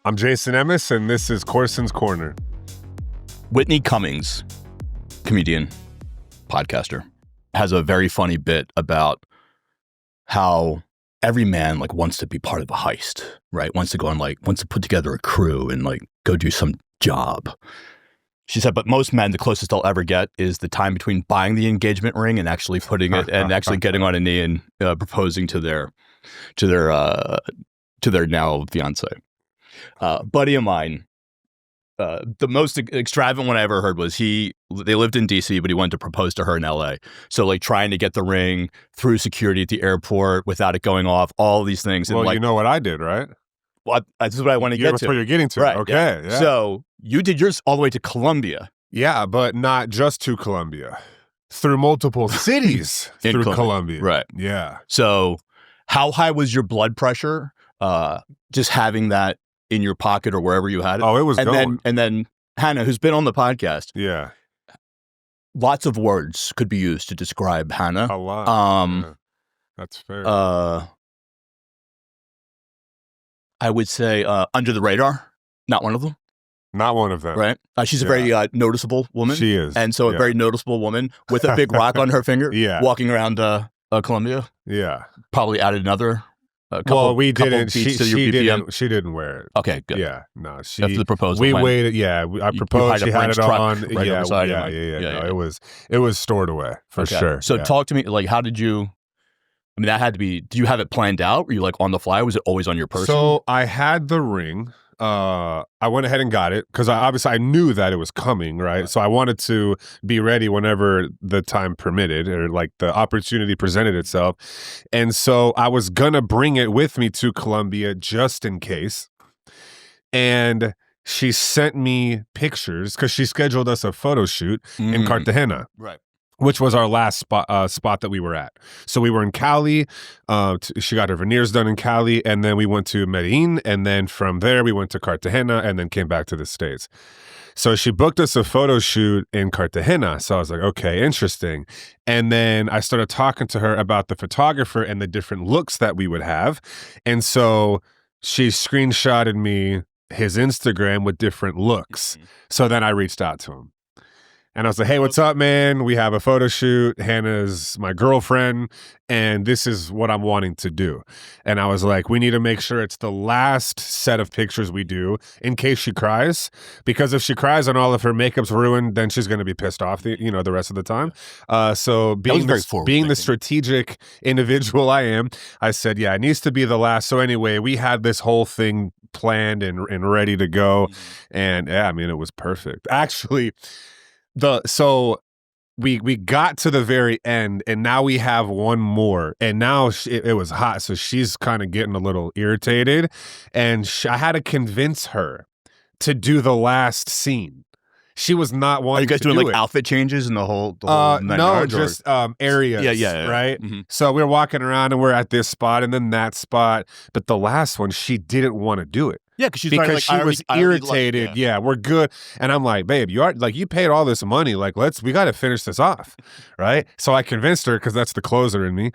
I'm Jason Nemes, and this is Coursen's Corner. Whitney Cummings, comedian, podcaster, has a very funny bit about how every man wants to be part of a heist, right? Wants to put together a crew and go do some job. She said, but most men, the closest they'll ever get is the time between buying the engagement ring and actually putting it and actually getting on a knee and proposing to their now fiance. Buddy of mine, the most extravagant one I ever heard was they lived in DC, but he wanted to propose to her in LA. So trying to get the ring through security at the airport without it going off, all these things. Well, and you know what I did, right? Well, this is what I want to get to. That's what you're getting to. Right, okay. Yeah. So you did yours all the way to Colombia. Yeah, but not just to Colombia. Through multiple cities through Colombia. Right. Yeah. So how high was your blood pressure just having that in your pocket or wherever you had it? Oh, it was going. And then Hannah, who's been on the podcast. Yeah. Lots of words could be used to describe Hannah. A lot. Yeah. That's fair. I would say under the radar. Not one of them. Not one of them. Right. She's a very noticeable woman. She is. And so a very noticeable woman with a big rock on her finger. Yeah. Walking around Colombia. Yeah. Probably added another couple. Well, we didn't. She didn't. She didn't wear it. Okay, good. Yeah, no. She. After the proposal, we waited. Yeah, I proposed. She had it on. Right Yeah. No, it was stored away for sure. So talk to me. How did you? I mean, that had to be. Do you have it planned out? Were you on the fly? Was it always on your person? So I had the ring. I went ahead and got it because I knew that it was coming, right? So I wanted to be ready whenever the time permitted or the opportunity presented itself. And so I was gonna bring it with me to Colombia just in case. And she sent me pictures because she scheduled us a photo shoot in Cartagena. Right. Which was our last spot that we were at. So we were in Cali. She got her veneers done in Cali, and then we went to Medellin, and then from there we went to Cartagena, and then came back to the States. So she booked us a photo shoot in Cartagena. So I was like, okay, interesting. And then I started talking to her about the photographer and the different looks that we would have. And so she screenshotted me his Instagram with different looks. So then I reached out to him. And I was like, hey, what's up, man? We have a photo shoot. Hannah's my girlfriend, and this is what I'm wanting to do. And I was like, we need to make sure it's the last set of pictures we do in case she cries. Because if she cries and all of her makeup's ruined, then she's going to be pissed off the rest of the time. So being the strategic individual I am, I said, yeah, it needs to be the last. So anyway, we had this whole thing planned and ready to go. And yeah, I mean, it was perfect. Actually, so we got to the very end, and now we have one more, and now it was hot, so she's kind of getting a little irritated, and I had to convince her to do the last scene. She was not wanting. Are you guys to doing do outfit changes in the whole no, just areas. Yeah. Right. Mm-hmm. So we were walking around, and we're at this spot and then that spot, but the last one she didn't want to do it. Yeah, because she was irritated. Yeah, we're good. And I'm like, babe, you paid all this money. We got to finish this off, right? So I convinced her because that's the closer in me.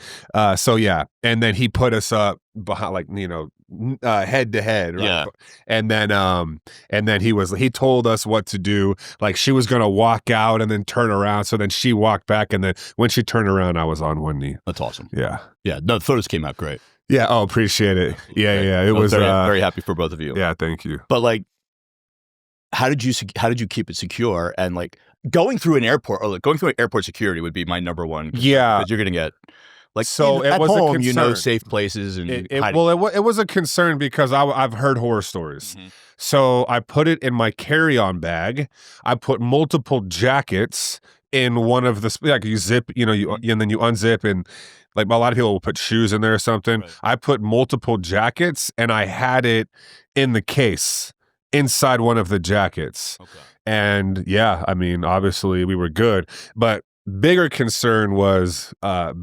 So yeah, and then he put us up behind, head to head. Right? Yeah, and then he told us what to do. She was gonna walk out and then turn around. So then she walked back, and then when she turned around, I was on one knee. That's awesome. Yeah. No, the photos came out great. Yeah. Oh, appreciate it. Yeah. It was very happy for both of you. Yeah. Thank you. But how did you keep it secure? And going through an airport or going through an airport security would be my number one. Yeah. Because you're gonna get so at it was home, a concern. safe places and it was a concern because I've heard horror stories. Mm-hmm. So I put it in my carry-on bag. I put multiple jackets in one of the you zip, and then you unzip and. A lot of people will put shoes in there or something. Right. I put multiple jackets, and I had it in the case inside one of the jackets. Okay. And yeah, I mean, obviously we were good, but bigger concern was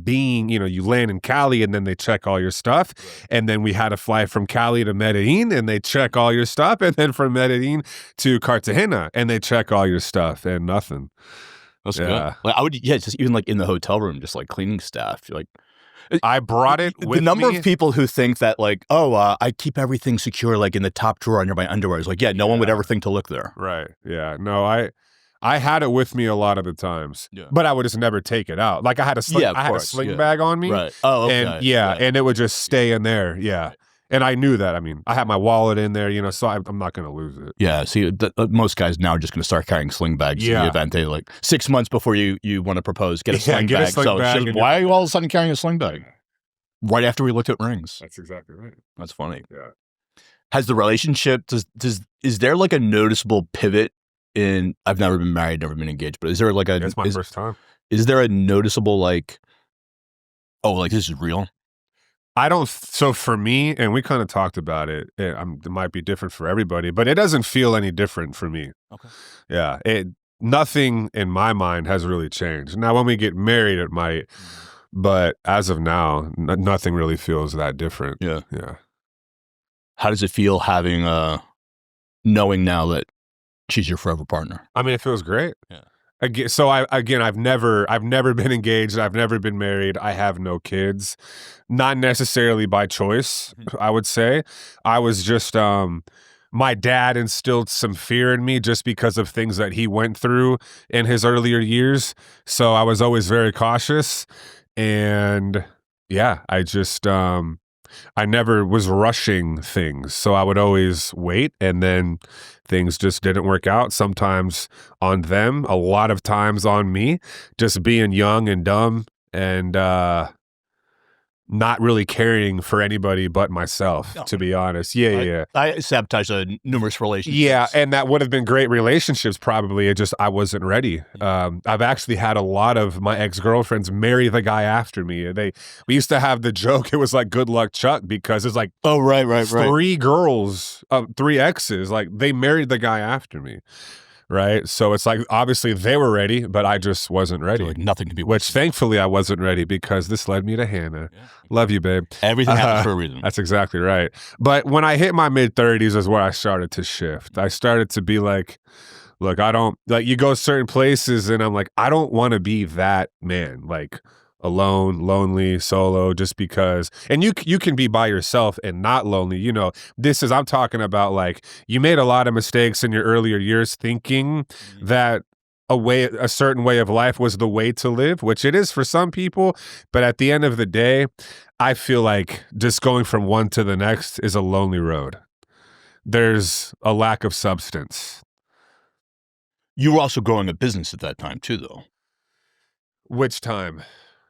being, you land in Cali and then they check all your stuff. Right. And then we had to fly from Cali to Medellin and they check all your stuff. And then from Medellin to Cartagena and they check all your stuff and nothing. That's good. I would, just even in the hotel room, just cleaning staff, I brought it with me. The number of people who think that like, I keep everything secure like in the top drawer under my underwear is like, no one would ever think to look there. Right. Yeah. No, I had it with me a lot of the times, but I would just never take it out. Like I had a sling bag on me. Right. Oh, okay. And and it would just stay in there. Yeah. Right. And I knew that. I mean, I had my wallet in there, so I'm not going to lose it. Yeah. See, most guys now are just going to start carrying sling bags in the event they like 6 months before you want to propose, get a sling bag. Why are you all of a sudden carrying a sling bag? Right after we looked at rings. That's exactly right. That's funny. Yeah. Has the relationship, is there like a noticeable pivot in, I've never been married, never been engaged, but is there like It's my first time. Is there a noticeable like, this is real? So for me, and we kind of talked about it, it might be different for everybody, but it doesn't feel any different for me. Okay. Yeah. Nothing in my mind has really changed. Now, when we get married, it might, but as of now, nothing really feels that different. Yeah. Yeah. How does it feel having, knowing now that she's your forever partner? I mean, it feels great. Yeah. Again, so I've never been engaged. I've never been married. I have no kids, not necessarily by choice. I would say I was just, my dad instilled some fear in me just because of things that he went through in his earlier years. So I was always very cautious, and yeah, I never was rushing things. So I would always wait, and then things just didn't work out. Sometimes on them, a lot of times on me, just being young and dumb and not really caring for anybody but myself, to be honest. Yeah. I sabotaged numerous relationships. Yeah, and that would have been great relationships probably. I wasn't ready. I've actually had a lot of my ex-girlfriends marry the guy after me. We used to have the joke, it was like good luck Chuck, because it's like, right. 3 girls, 3 exes, like they married the guy after me. Right. So it's like, obviously they were ready, but I just wasn't ready. So like nothing to be Which thankfully I wasn't ready, because this led me to Hannah. Yeah. Love you, babe. Everything happens for a reason. That's exactly right. But when I hit my mid-30s is where I started to shift. I started to be like, look, I don't, like, you go certain places and I'm like, I don't want to be that man. Like, alone, lonely, solo, just because, and you can be by yourself and not lonely. I'm talking about like, you made a lot of mistakes in your earlier years thinking that a certain way of life was the way to live, which it is for some people. But at the end of the day, I feel like just going from one to the next is a lonely road. There's a lack of substance. You were also growing a business at that time too, though. Which time?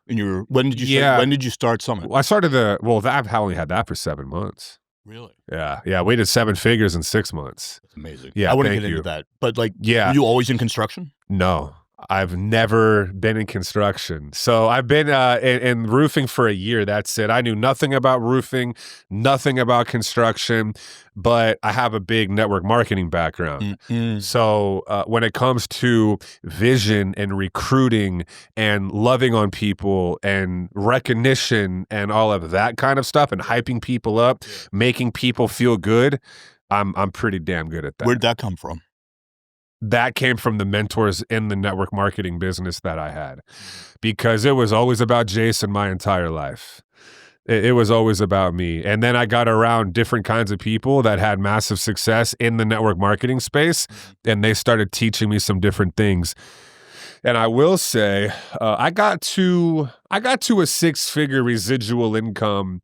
When did you start Summit? Well, I started I've only had that for 7 months. Really? Yeah. We did 7 figures in 6 months. That's amazing. Yeah, I want to get into that. But were you always in construction? No, I've never been in construction. So I've been in roofing for a year. That's it. I knew nothing about roofing, nothing about construction, but I have a big network marketing background. Mm-hmm. So when it comes to vision and recruiting and loving on people and recognition and all of that kind of stuff and hyping people up, making people feel good, I'm pretty damn good at that. Where'd that come from? That came from the mentors in the network marketing business that I had, because it was always about Jason my entire life. It was always about me. And then I got around different kinds of people that had massive success in the network marketing space, and they started teaching me some different things. And I will say, I got to a 6-figure residual income,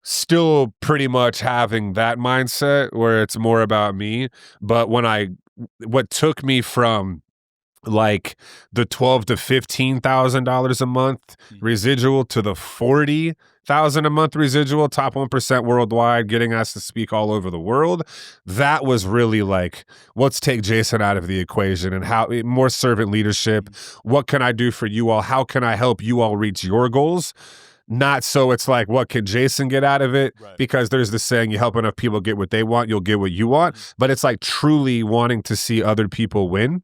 still pretty much having that mindset where it's more about me. But what took me from like the $12,000 to $15,000 a month residual to the $40,000 a month residual, top 1% worldwide, getting asked to speak all over the world, that was really like, let's take Jason out of the equation and how more servant leadership. What can I do for you all? How can I help you all reach your goals? Not so it's like, what can Jason get out of it? Right. Because there's this saying, you help enough people get what they want, you'll get what you want. But it's like truly wanting to see other people win,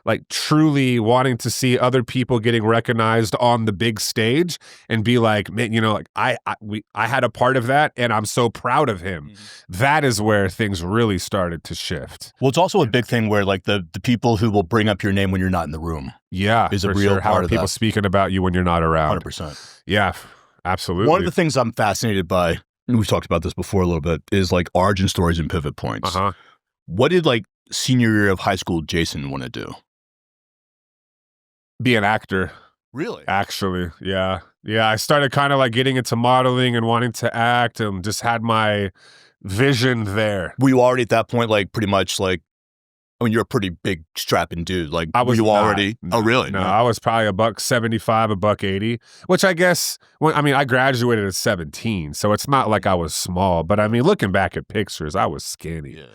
like truly wanting to see other people getting recognized on the big stage and be like, man, like I had a part of that and I'm so proud of him. Mm-hmm. That is where things really started to shift. Well, it's also a big thing where like the people who will bring up your name when you're not in the room. Yeah, is a real part How are of people that. Speaking about you when you're not around? 100%. Yeah. absolutely. One of the things I'm fascinated by, and we've talked about this before a little bit, is like origin stories and pivot points. What did like senior year of high school Jason want to do? Be an actor. Really? Actually, yeah. Yeah, I started kind of like getting into modeling and wanting to act and just had my vision there. Were you already at that point like pretty much like, I mean, you're a pretty big strapping dude. Like, I was were you not, already? No, oh, really? No, I was probably $175, $180, which I guess, I mean, I graduated at 17, so it's not like I was small. But I mean, looking back at pictures, I was skinny. Yeah.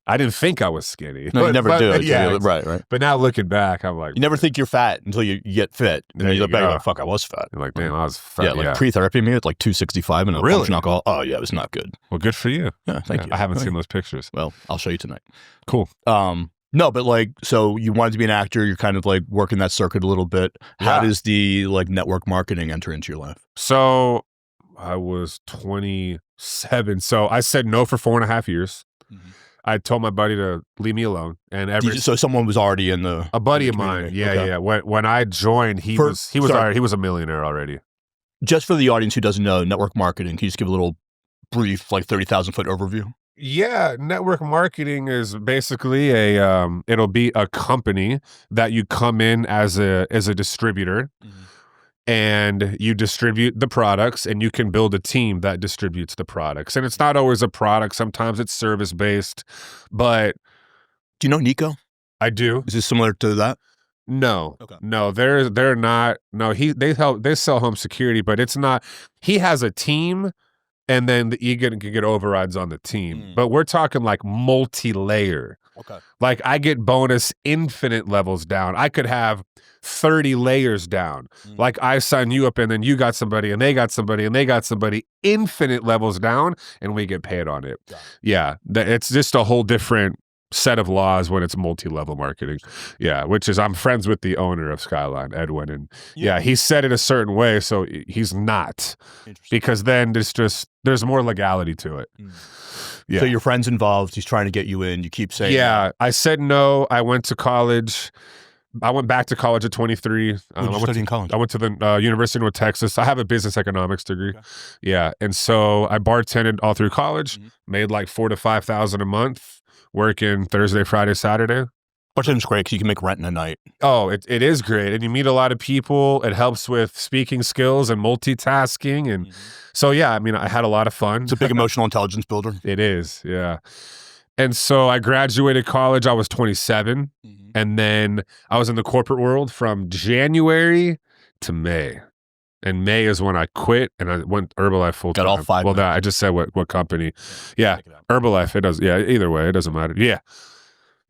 I didn't think I was skinny. No, you never do. Yeah, right. But now looking back, I'm like, you never think you're fat until you get fit. And then you look back and like, fuck, I was fat. You're like, damn, I was fat. Yeah, like pre-therapy me at like 265 and a really? functional alcohol. Oh, yeah, it was not good. Well, good for you. Yeah, thank you. I haven't seen those pictures. Well, I'll show you tonight. Cool. No, but like, so you wanted to be an actor. You're kind of like working that circuit a little bit. How does the like network marketing enter into your life? So I was 27. So I said no for 4.5 years. Mm-hmm. I told my buddy to leave me alone, and so someone was already in the a buddy of mine. Yeah, okay. Yeah. When I joined, he was a millionaire already. Just for the audience who doesn't know network marketing, can you just give a little brief, like 30,000 foot overview? Yeah, network marketing is basically it'll be a company that you come in as a distributor. Mm-hmm. And you distribute the products, and you can build a team that distributes the products. And it's not always a product. Sometimes it's service-based, but... Do you know Nico? I do. Is this similar to that? No. Okay. No, they're not. No, they sell home security, but it's not. He has a team, and then you can get overrides on the team. But we're talking like multi-layer. Okay. Like I get bonus infinite levels down. I could have 30 layers down. Like I sign you up, and then you got somebody, and they got somebody, and they got somebody, infinite levels down, and we get paid on it. Yeah. It's just a whole different set of laws when it's multi-level marketing. Yeah, which is I'm friends with the owner of Skyline, Edwin, and he said it a certain way, so he's not, because then there's more legality to it. Yeah. So your friend's involved. He's trying to get you in. You keep saying that. I said no. I went to college. I went back to college at 23. I went in college? I went to the University of North Texas. I have a business economics degree. Okay. Yeah, and so I bartended all through college. Made like $4,000 to $5,000 a month, working Thursday, Friday, Saturday. Bartending's great because you can make rent in a night. Oh, it is great, and you meet a lot of people. It helps with speaking skills and multitasking, and so yeah, I mean, I had a lot of fun. It's a big emotional intelligence builder. It is, yeah. And so I graduated college. I was 27, and then I was in the corporate world from January to May. And May is when I quit, and I went Herbalife full time. Got all 5 Well, I just said what company. Yeah, Herbalife. It does. Yeah, either way, it doesn't matter. Yeah,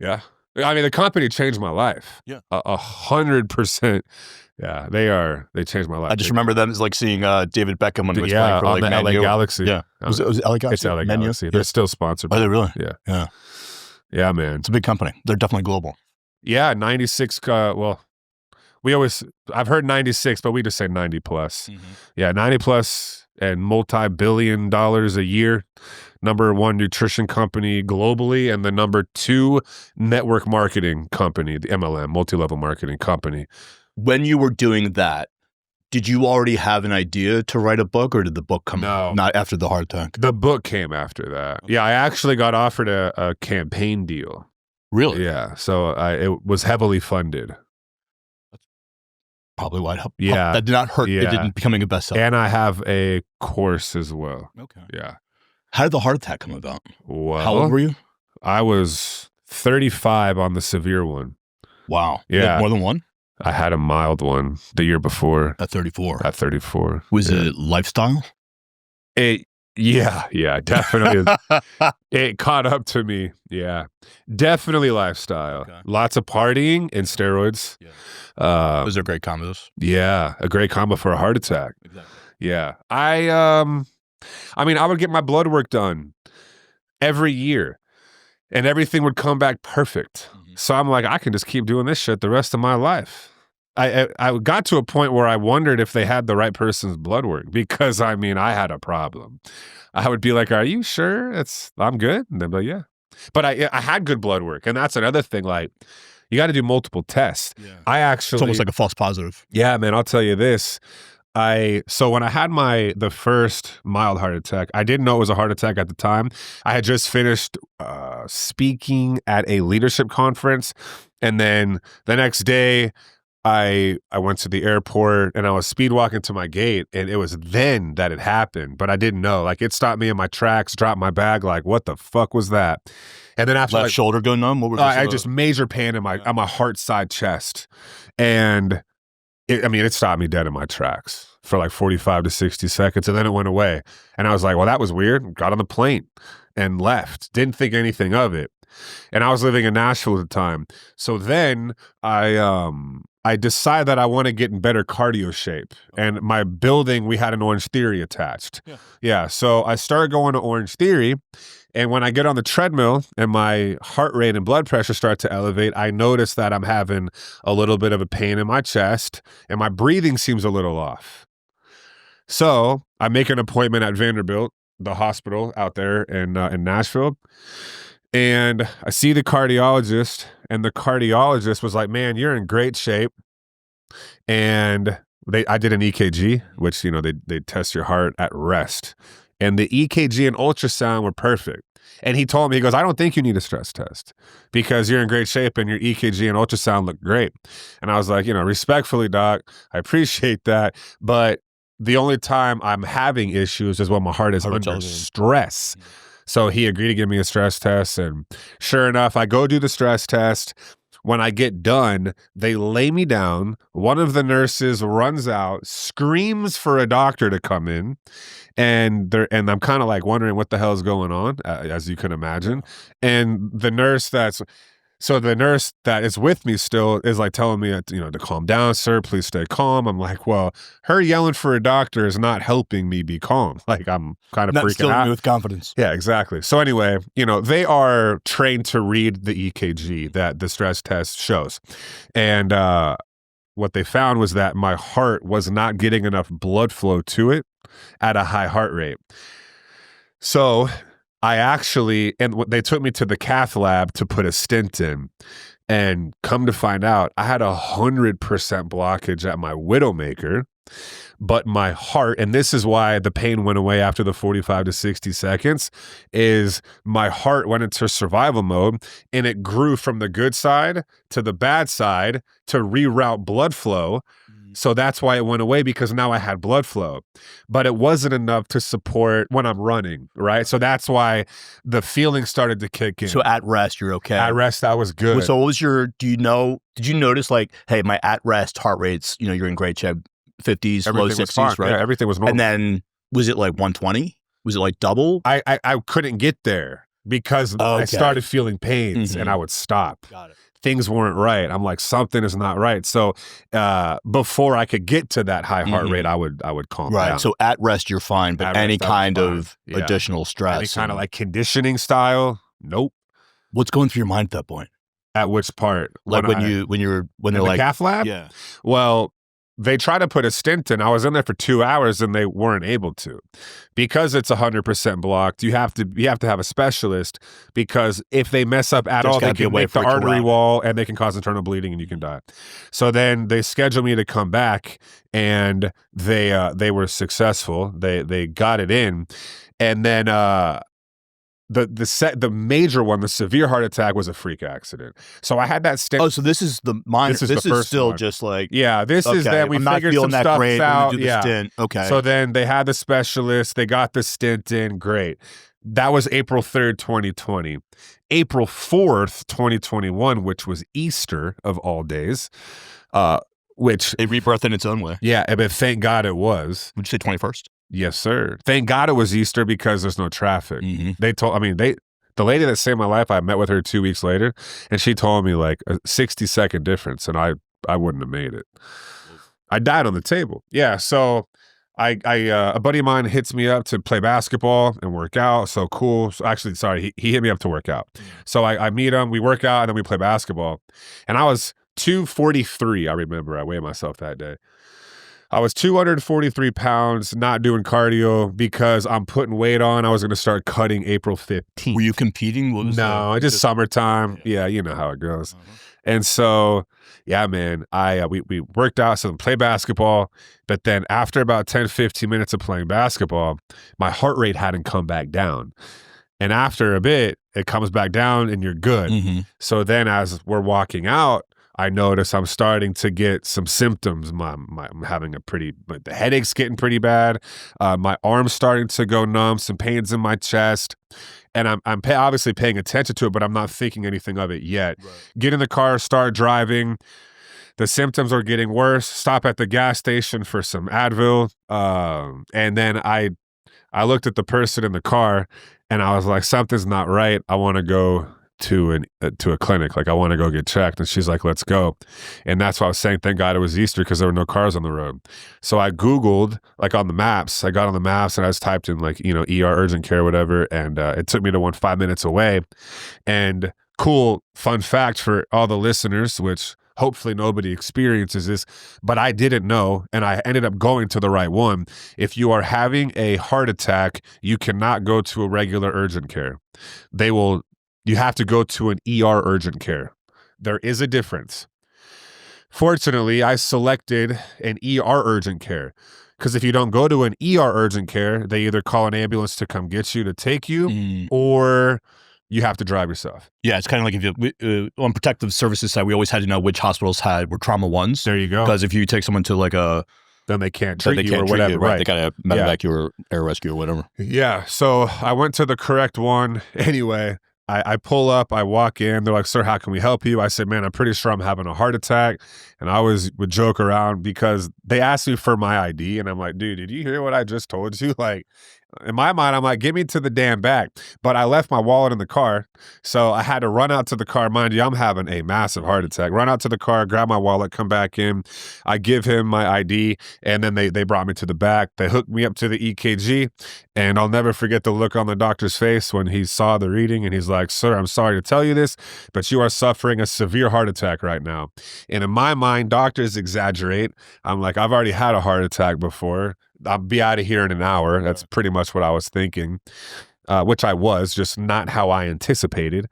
yeah. I mean, the company changed my life. Yeah, 100%. Yeah, they changed my life. I just remember them as like seeing David Beckham when he was playing for like the LA Galaxy. Yeah, was it LA Galaxy? It's LA Galaxy. They're still sponsored. Are they really? Yeah, yeah, yeah, man. It's a big company. They're definitely global. Yeah, 96. Well, I've heard 96, but we just say 90 plus. Yeah, 90 plus and multi-billion-dollars a year. Number 1 nutrition company globally, and the number 2 network marketing company, the MLM, multi-level marketing company. When you were doing that, did you already have an idea to write a book, or did the book come not after the heart attack? The book came after that. Okay. Yeah, I actually got offered a campaign deal. Really? Yeah, so it was heavily funded. Probably why it helped. Yeah. That did not hurt. Yeah. It didn't becoming a bestseller. And I have a course as well. Okay. Yeah. How did the heart attack come about? Well, how old were you? I was 35 on the severe one. Wow. Yeah. More than one? I had a mild one the year before. At 34? At 34. Was it lifestyle? Yeah, definitely. It caught up to me. Yeah, definitely lifestyle. Okay. Lots of partying and steroids. Yeah. Those are great combos. Yeah, a great combo for a heart attack. Exactly. Yeah, I mean, I would get my blood work done every year, and everything would come back perfect. So I'm like, I can just keep doing this shit the rest of my life. I got to a point where I wondered if they had the right person's blood work, because I mean, I had a problem. I would be like, "Are you sure I'm good?" And they'd be like, "Yeah," but I had good blood work, and that's another thing. Like, you got to do multiple tests. Yeah. It's almost like a false positive. Yeah, man. I'll tell you this. So when I had the first mild heart attack, I didn't know it was a heart attack at the time. I had just finished speaking at a leadership conference, and then the next day I went to the airport and I was speed walking to my gate, and it was then that it happened, but I didn't know. Like, it stopped me in my tracks, dropped my bag, like, what the fuck was that? And then after Left shoulder go numb? What was I just major pain on my heart side chest. And it stopped me dead in my tracks for like 45 to 60 seconds, and then it went away. And I was like, well, that was weird. Got on the plane and left. Didn't think anything of it. And I was living in Nashville at the time. So then I decided that I want to get in better cardio shape. And my building, we had an Orange Theory attached. Yeah. So I started going to Orange Theory. And when I get on the treadmill and my heart rate and blood pressure start to elevate, I notice that I'm having a little bit of a pain in my chest and my breathing seems a little off. So I make an appointment at Vanderbilt, the hospital out there in Nashville. And I see the cardiologist, and the cardiologist was like, man, you're in great shape. And I did an EKG, which, they test your heart at rest. And the EKG and ultrasound were perfect. And he told me, he goes, I don't think you need a stress test because you're in great shape and your EKG and ultrasound look great. And I was like, respectfully, doc, I appreciate that. But the only time I'm having issues is when my heart is under stress. So he agreed to give me a stress test. And sure enough, I go do the stress test. When I get done, they lay me down. One of the nurses runs out, screams for a doctor to come in. And I'm kind of like wondering what the hell is going on, as you can imagine. And the nurse that is with me still is like telling me, to calm down, sir, please stay calm. I'm like, well, her yelling for a doctor is not helping me be calm. Like, I'm kind of not freaking out. Me with confidence. Yeah, exactly. So anyway, they are trained to read the EKG that the stress test shows. And what they found was that my heart was not getting enough blood flow to it at a high heart rate. So they took me to the cath lab to put a stent in, and come to find out, I had 100% blockage at my widowmaker, but my heart, and this is why the pain went away after the 45 to 60 seconds, is my heart went into survival mode, and it grew from the good side to the bad side to reroute blood flow. So that's why it went away, because now I had blood flow, but it wasn't enough to support when I'm running, right? So that's why the feeling started to kick in. So at rest, you're okay. At rest, I was good. So what was did you notice like, hey, my at rest heart rates, you're in great shape, 50s, low 60s, right? Yeah, everything was normal. And then was it like 120? Was it like double? I couldn't get there because I started feeling pains and I would stop. Got it. Things weren't right. I'm like, something is not right. So before I could get to that high heart rate, I would calm down. Right. So at rest, you're fine, but any kind of additional stress. Any kind of like conditioning style, nope. What's going through your mind at that point? At which part? Like when they're like, cath lab? Yeah. Well, they tried to put a stent in. I was in there for 2 hours and they weren't able to, because it's 100% blocked. You have to have a specialist, because if they mess up at all, they can make the artery wall and they can cause internal bleeding and you can die. So then they scheduled me to come back, and they were successful. They got it in, and then the major one, the severe heart attack, was a freak accident. So I had that stent. Oh, so this is the minor. This is still one. Just like, yeah, this is that we figured some stuff out. Do the stint. Okay. So then they had the specialist. They got the stint in. Great. That was April 3rd, 2020. April 4th, 2021, which was Easter of all days, which a rebirth in its own way. Yeah, but thank God it was. Would you say 21st? Yes, sir. Thank God it was Easter, because there's no traffic. Mm-hmm. The lady that saved my life, I met with her 2 weeks later, and she told me like a 60-second difference, and I wouldn't have made it. I died on the table. Yeah. So a buddy of mine hits me up to play basketball and work out. So cool. So actually, sorry, he hit me up to work out. So I meet him, we work out, and then we play basketball. And I was 243. I remember I weighed myself that day. I was 243 pounds, not doing cardio because I'm putting weight on. I was going to start cutting April 15th. Were you competing? No, just summertime. Yeah, you know how it goes. And so, yeah, man, we worked out, so play basketball. But then after about 10, 15 minutes of playing basketball, my heart rate hadn't come back down. And after a bit, it comes back down and you're good. Mm-hmm. So then as we're walking out, I notice I'm starting to get some symptoms. I'm having the headache's getting pretty bad. My arm's starting to go numb, some pains in my chest. And I'm obviously paying attention to it, but I'm not thinking anything of it yet. Right. Get in the car, start driving. The symptoms are getting worse. Stop at the gas station for some Advil. And then I looked at the person in the car and I was like, something's not right. I want to go to a clinic. Like, I want to go get checked. And she's like, let's go. And that's why I was saying, thank God it was Easter, because there were no cars on the road. So I Googled, like, on the maps. I got on the maps and I just typed in, like, ER urgent care, whatever. And it took me to one 5 minutes away. And cool fun fact for all the listeners, which hopefully nobody experiences this, but I didn't know, and I ended up going to the right one. If you are having a heart attack, you cannot go to a regular urgent care. You have to go to an ER urgent care. There is a difference. Fortunately, I selected an ER urgent care, because if you don't go to an ER urgent care, they either call an ambulance to come get you, to take you, or you have to drive yourself. Yeah, it's kind of like if you on protective services side, we always had to know which hospitals were trauma ones. There you go. Because if you take someone to like then they can't treat you or whatever. Right? They gotta medevac you or air rescue or whatever. Yeah. So I went to the correct one anyway. I pull up, I walk in, they're like, sir, how can we help you? I said, man, I'm pretty sure I'm having a heart attack. And I always would joke around because they asked me for my ID. And I'm like, dude, did you hear what I just told you? Like, in my mind, I'm like, get me to the damn back. But I left my wallet in the car. So I had to run out to the car. Mind you, I'm having a massive heart attack. Run out to the car, grab my wallet, come back in. I give him my ID. And then they brought me to the back. They hooked me up to the EKG. And I'll never forget the look on the doctor's face when he saw the reading. And he's like, sir, I'm sorry to tell you this, but you are suffering a severe heart attack right now. And in my mind, doctors exaggerate. I'm like, I've already had a heart attack before. I'll be out of here in an hour. That's pretty much what I was thinking, which I was, just not how I anticipated.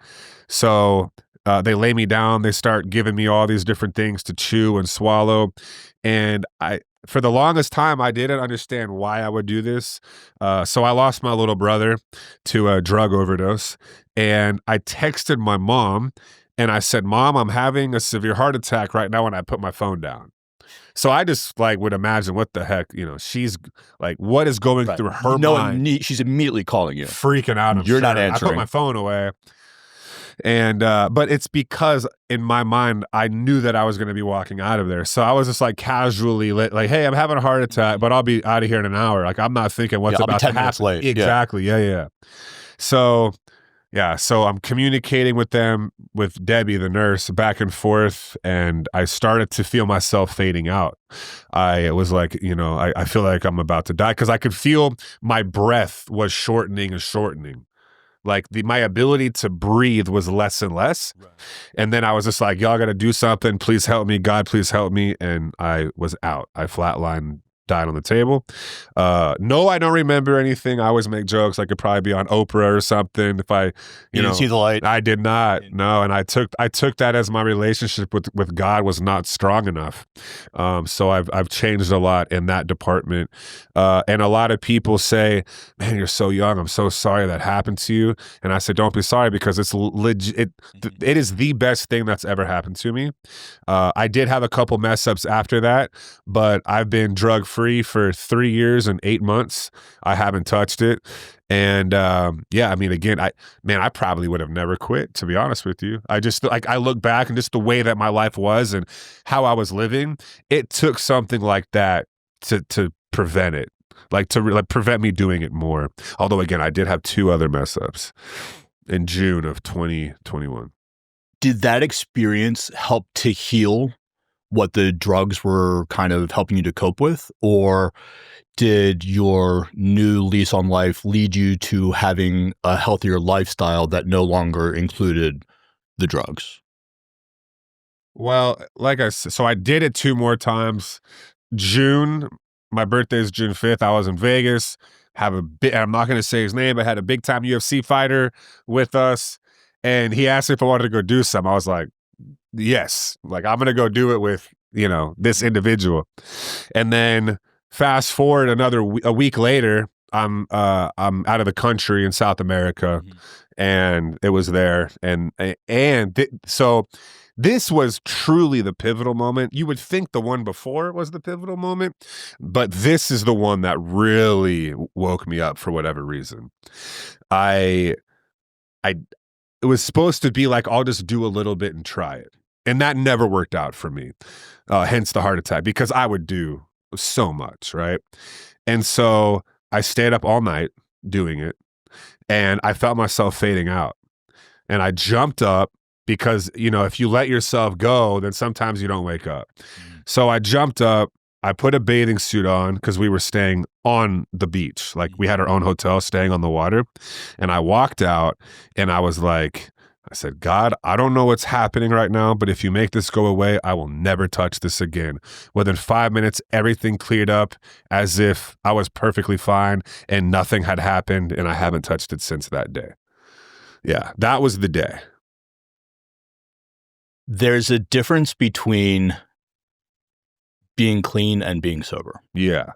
So they lay me down. They start giving me all these different things to chew and swallow. And for the longest time, I didn't understand why I would do this. So I lost my little brother to a drug overdose. And I texted my mom and I said, Mom, I'm having a severe heart attack right now, when I put my phone down. So I just would imagine, what the heck, she's like, what is going through her mind? She's immediately calling you. Freaking out. You're not answering. I put my phone away. And, but it's because in my mind, I knew that I was going to be walking out of there. So I was just casually like, hey, I'm having a heart attack, but I'll be out of here in an hour. Like, I'm not thinking what's about to happen. 10 minutes late. Exactly. Yeah. So I'm communicating with them, with Debbie, the nurse, back and forth, and I started to feel myself fading out. I was like, I feel like I'm about to die, because I could feel my breath was shortening and shortening. Like my ability to breathe was less and less. Right. And then I was just like, y'all got to do something. Please help me. God, please help me. And I was out. I flatlined, died on the table. No, I don't remember anything. I always make jokes. I could probably be on Oprah or something if I, you didn't see the light. I did not. No, and I took that as my relationship with God was not strong enough. So I've changed a lot in that department. And a lot of people say, "Man, you're so young. I'm so sorry that happened to you." And I said, "Don't be sorry, because it's legit. It is the best thing that's ever happened to me." I did have a couple mess ups after that, but I've been drug free for 3 years and 8 months. I haven't touched it. And again, I probably would have never quit, to be honest with you. I just I look back and just the way that my life was and how I was living, it took something like that to prevent it, to prevent me doing it more. Although again, I did have 2 other mess ups in June of 2021. Did that experience help to heal what the drugs were kind of helping you to cope with? Or did your new lease on life lead you to having a healthier lifestyle that no longer included the drugs? Well, like I said, so I did it 2 more times. June, my birthday is June 5th. I was in Vegas. I'm not going to say his name, but had a big time UFC fighter with us. And he asked me if I wanted to go do something. I was like, yes, like I'm going to go do it with, this individual. And then fast forward a week later, I'm out of the country in South America, and it was there. So this was truly the pivotal moment. You would think the one before was the pivotal moment, but this is the one that really woke me up for whatever reason. It was supposed to be like, I'll just do a little bit and try it. And that never worked out for me. Hence the heart attack, because I would do so much, right? And so I stayed up all night doing it, and I felt myself fading out. And I jumped up because, if you let yourself go, then sometimes you don't wake up. So I jumped up, I put a bathing suit on because we were staying on the beach. Like we had our own hotel staying on the water. And I walked out and I was like, I said, God, I don't know what's happening right now, but if you make this go away, I will never touch this again. Within 5 minutes, everything cleared up as if I was perfectly fine and nothing had happened, and I haven't touched it since that day. Yeah, that was the day. There's a difference between being clean and being sober. Yeah.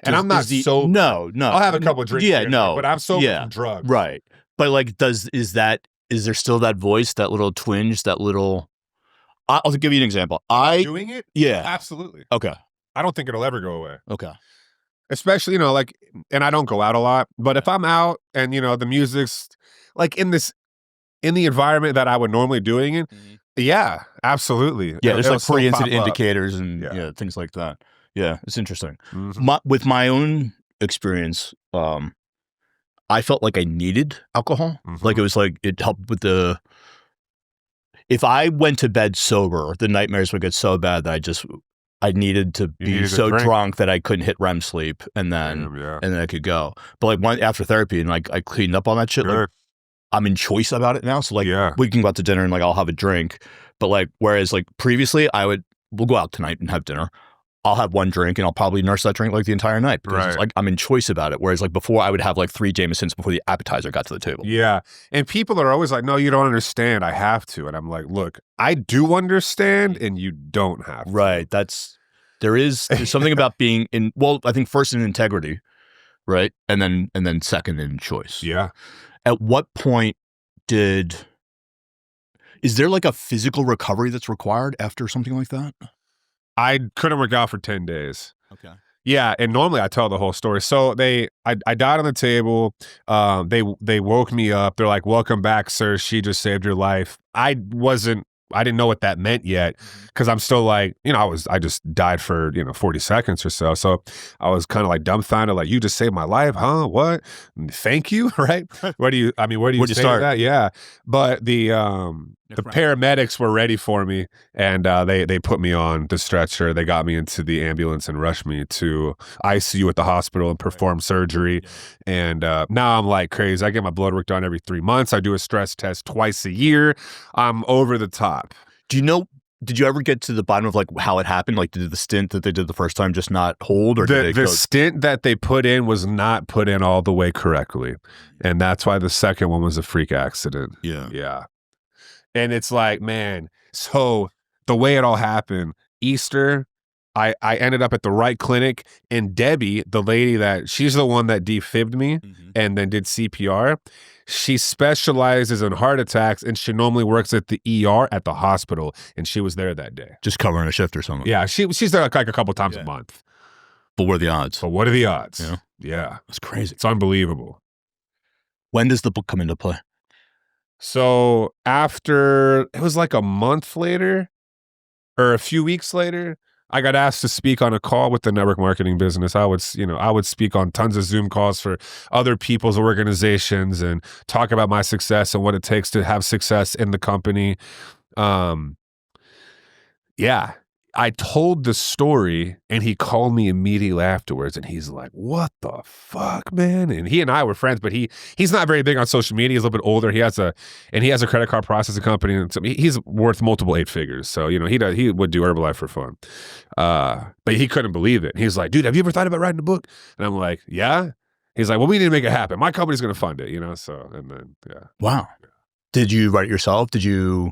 And I'm not sober. No. I'll have a couple of drinks. Yeah, no. But I'm sober from drugs. Right. But like, is there still that voice, that little twinge, that little... I'll give you an example. Doing it? Yeah. Absolutely. Okay. I don't think it'll ever go away. Okay. Especially, and I don't go out a lot, but if I'm out and, the music's like in the environment that I would normally doing it, yeah, absolutely. Yeah, there's like pre-incident indicators and things like that. Yeah, it's interesting. With my own experience, I felt like I needed alcohol. Like it was like it helped with if I went to bed sober, the nightmares would get so bad that I needed to be so drunk that I couldn't hit REM sleep, and then I could go. But like after therapy and like I cleaned up on that shit, like I'm in choice about it now. So like we can go out to dinner and like I'll have a drink. But like whereas like previously we'll go out tonight and have dinner. I'll have one drink and I'll probably nurse that drink like the entire night because it's like I'm in choice about it. Whereas like before I would have like 3 Jamesons before the appetizer got to the table. Yeah. And people are always like, no, you don't understand. I have to. And I'm like, look, I do understand and you don't have to. Right. There's something about being I think first in integrity, right? And then second in choice. Yeah. At what point is there like a physical recovery that's required after something like that? I couldn't work out for 10 days. Okay. Yeah, and normally I tell the whole story. So I died on the table. They woke me up. They're like, "Welcome back, sir. She just saved your life." I didn't know what that meant yet because I'm still like, I just died for 40 seconds or so. So I was kind of like dumbfounded, like, you just saved my life, huh? What? Thank you, right? Where do you start that? Yeah, but the paramedics were ready for me, and they put me on the stretcher. They got me into the ambulance and rushed me to ICU at the hospital and performed surgery. And now I'm like crazy. I get my blood work done every 3 months. I do a stress test twice a year. I'm over the top. Did you ever get to the bottom of like how it happened? Like did the stint that they did the first time just not hold, or the stint that they put in was not put in all the way correctly, and that's why the second one was a freak accident. Yeah. And it's like, man, so the way it all happened, Easter, I ended up at the right clinic, and Debbie, the lady she's the one that defibbed me and then did CPR. She specializes in heart attacks, and she normally works at the ER at the hospital, and she was there that day. Just covering a shift or something. Yeah, she's there like a couple times a month. But what are the odds? Yeah. It's crazy. It's unbelievable. When does the book come into play? So after, it was like a month later or a few weeks later, I got asked to speak on a call with the network marketing business. I would speak on tons of Zoom calls for other people's organizations and talk about my success and what it takes to have success in the company. Yeah. I told the story, and he called me immediately afterwards, and he's like, "What the fuck, man?" And he and I were friends, but he's not very big on social media. He's a little bit older. He has a credit card processing company, and so he's worth multiple 8 figures. So he would do Herbalife for fun, but he couldn't believe it. He's like, "Dude, have you ever thought about writing a book?" And I'm like, "Yeah." He's like, "Well, we need to make it happen. My company's going to fund it." So and then Wow. Did you write it yourself? Did you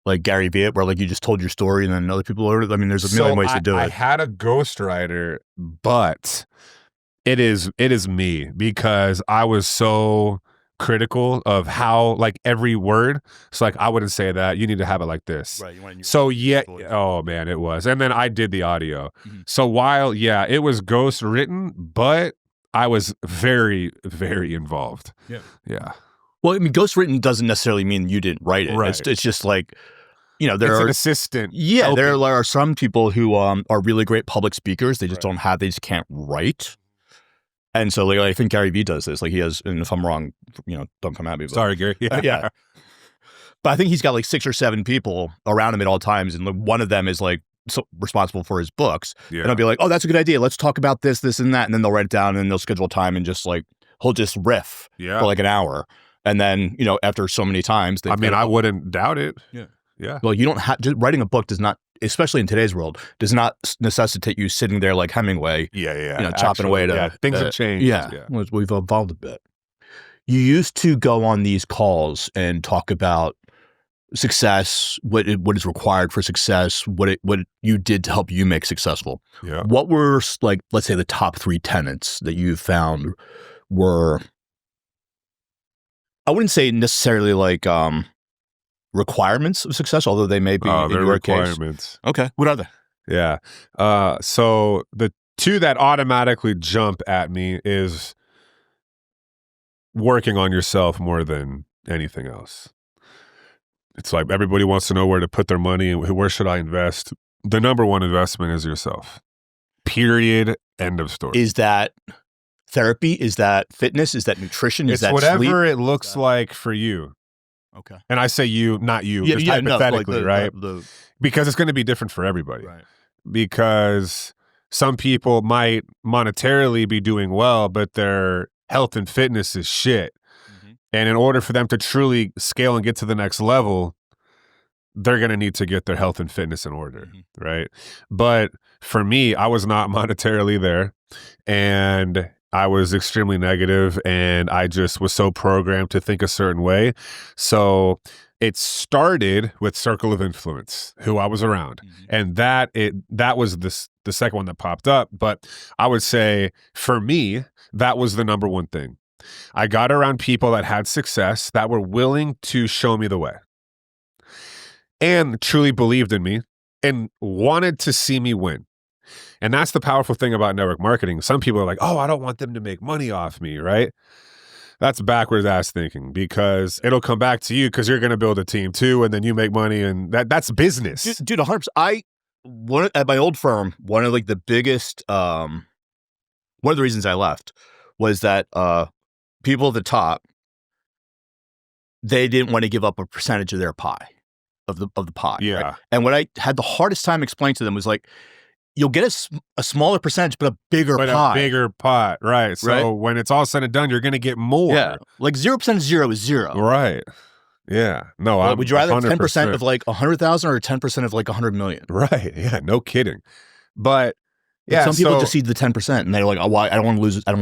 like Gary Vee, where like you just told your story and then other people heard it? I mean, there's a million ways to do it. I had a ghostwriter, but it is me, because I was so critical of how, like, every word. So like, I wouldn't say that. You need to have it like this. Right. You want So yeah, oh man, it was. And then I did the audio. So while it was ghost written, but I was very, very involved. Yeah. Well, I mean, ghostwritten doesn't necessarily mean you didn't write it. Right. It's just like, there It's are an assistant. Yeah, helping. there are some people who are really great public speakers. They just they just can't write. And so, like, I think Gary Vee does this. Like, he has, and if I'm wrong, don't come at me. But, Sorry, Gary. Yeah. But I think he's got like 6 or 7 people around him at all times, and like, one of them is like responsible for his books. Yeah. And I'll be like, "Oh, that's a good idea. Let's talk about this, this, and that." And then they'll write it down, and they'll schedule time, and just like he'll just riff for like an hour, and then after so many times, I wouldn't doubt it. Yeah. Well, you don't have just writing a book does not, especially in today's world, does not necessitate you sitting there like Hemingway. Chopping away to things have changed. Yeah. We've evolved a bit. You used to go on these calls and talk about success, what is required for success, what you did to help you make successful. Yeah. What were, like, let's say, the top 3 tenets that you found were, I wouldn't say necessarily like requirements of success, although they may be in your requirements. Case. Okay. What are they? Yeah. So the 2 that automatically jump at me is working on yourself more than anything else. It's like everybody wants to know where to put their money and where should I invest. The number one investment is yourself. Period. End of story. Is that therapy? Is that fitness? Is that nutrition? Is that whatever sleep? It looks like for you. Okay. And I say you, not you, just hypothetically, right? Because it's going to be different for everybody. Right. Because some people might monetarily be doing well, but their health and fitness is shit. And in order for them to truly scale and get to the next level, they're going to need to get their health and fitness in order, right? But for me, I was not monetarily there, and I was extremely negative, and I just was so programmed to think a certain way. So it started with circle of influence, who I was around, and that was the second one that popped up. But I would say for me, that was the number one thing. I got around people that had success, that were willing to show me the way and truly believed in me and wanted to see me win. And that's the powerful thing about network marketing. Some people are like, oh, I don't want them to make money off me, right? That's backwards ass thinking, because it'll come back to you because you're going to build a team too, and then you make money, and that's business. Dude, 100%. At my old firm, one of like the biggest, one of the reasons I left was that people at the top, they didn't want to give up a percentage of their pie, of the pie. Yeah. Right? And what I had the hardest time explaining to them was like, you'll get a smaller percentage, but a bigger pie. A bigger pot, right. So when it's all said and done, you're going to get more. Yeah. Like 0% of 0 is 0. Right. Yeah. No, well, would you rather 100%. 10% of like 100,000 or 10% of like 100 million? Right. Yeah. No kidding. But yeah, some people just see the 10% and they're like, oh, well, I don't want to lose it. I don't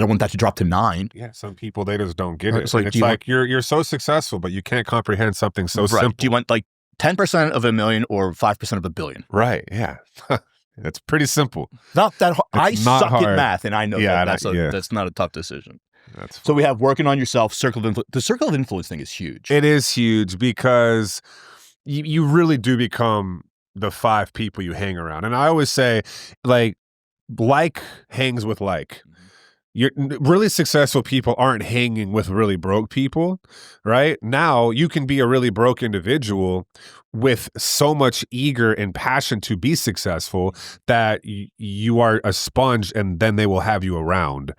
want that to drop to 9. Yeah. Some people, they just don't get it. It's like, you're so successsul, but you can't comprehend something so simple. Do you want like 10% of a million or 5% of a billion? Right. Yeah. That's pretty simple. Not that hard. I suck hard. at math, and I know that's not a tough decision. So we have working on yourself, circle of influence. The circle of influence thing is huge. It is huge because you really do become the 5 people you hang around. And I always say, like hangs with like. You're really successful people aren't hanging with really broke people, right? Now you can be a really broke individual with so much eager and passion to be successful that you are a sponge, and then they will have you around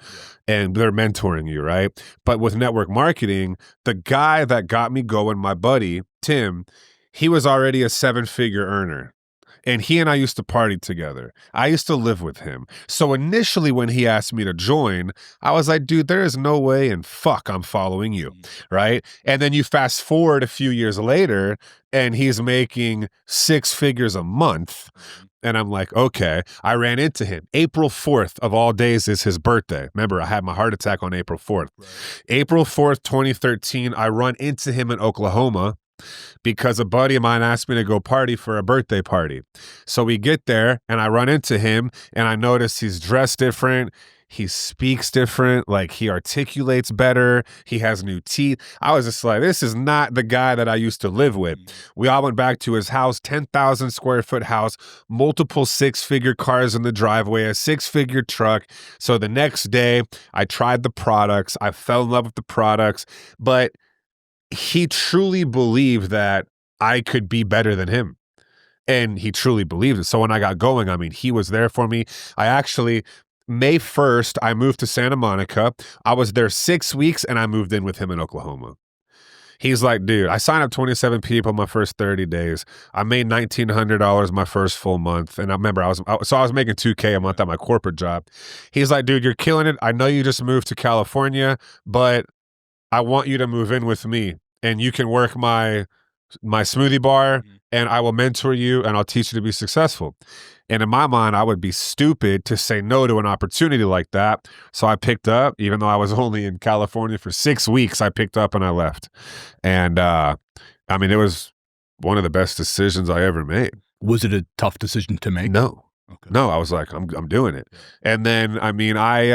and they're mentoring you, right? But with network marketing, the guy that got me going, my buddy, Tim, he was already a 7-figure earner. And he and I used to party together. I used to live with him. So initially when he asked me to join, I was like, dude, there is no way in fuck I'm following you, right? And then you fast forward a few years later, and he's making 6 figures a month. And I'm like, okay. I ran into him. April 4th of all days is his birthday. Remember, I had my heart attack on April 4th. Right. April 4th, 2013, I run into him in Oklahoma. because a buddy of mine asked me to go party for a birthday party. So we get there and I run into him and I notice he's dressed different. He speaks different, like he articulates better. He has new teeth. I was just like, this is not the guy that I used to live with. We all went back to his house, 10,000 square foot house, multiple 6-figure cars in the driveway, a 6-figure truck. So the next day I tried the products. I fell in love with the products, but he truly believed that I could be better than him. And he truly believed it. So when I got going, I mean, he was there for me. I actually, May 1st, I moved to Santa Monica. I was there 6 weeks and I moved in with him in Oklahoma. He's like, dude, I signed up 27 people my first 30 days. I made $1,900 my first full month. And I remember I was making $2K a month at my corporate job. He's like, dude, you're killing it. I know you just moved to California, but I want you to move in with me and you can work my smoothie bar and I will mentor you and I'll teach you to be successful. And in my mind, I would be stupid to say no to an opportunity like that. So I picked up, even though I was only in California for 6 weeks, I picked up and I left. And I mean, it was one of the best decisions I ever made. Was it a tough decision to make? No. Okay. No, I was like, I'm doing it. Yeah. And then, I mean, I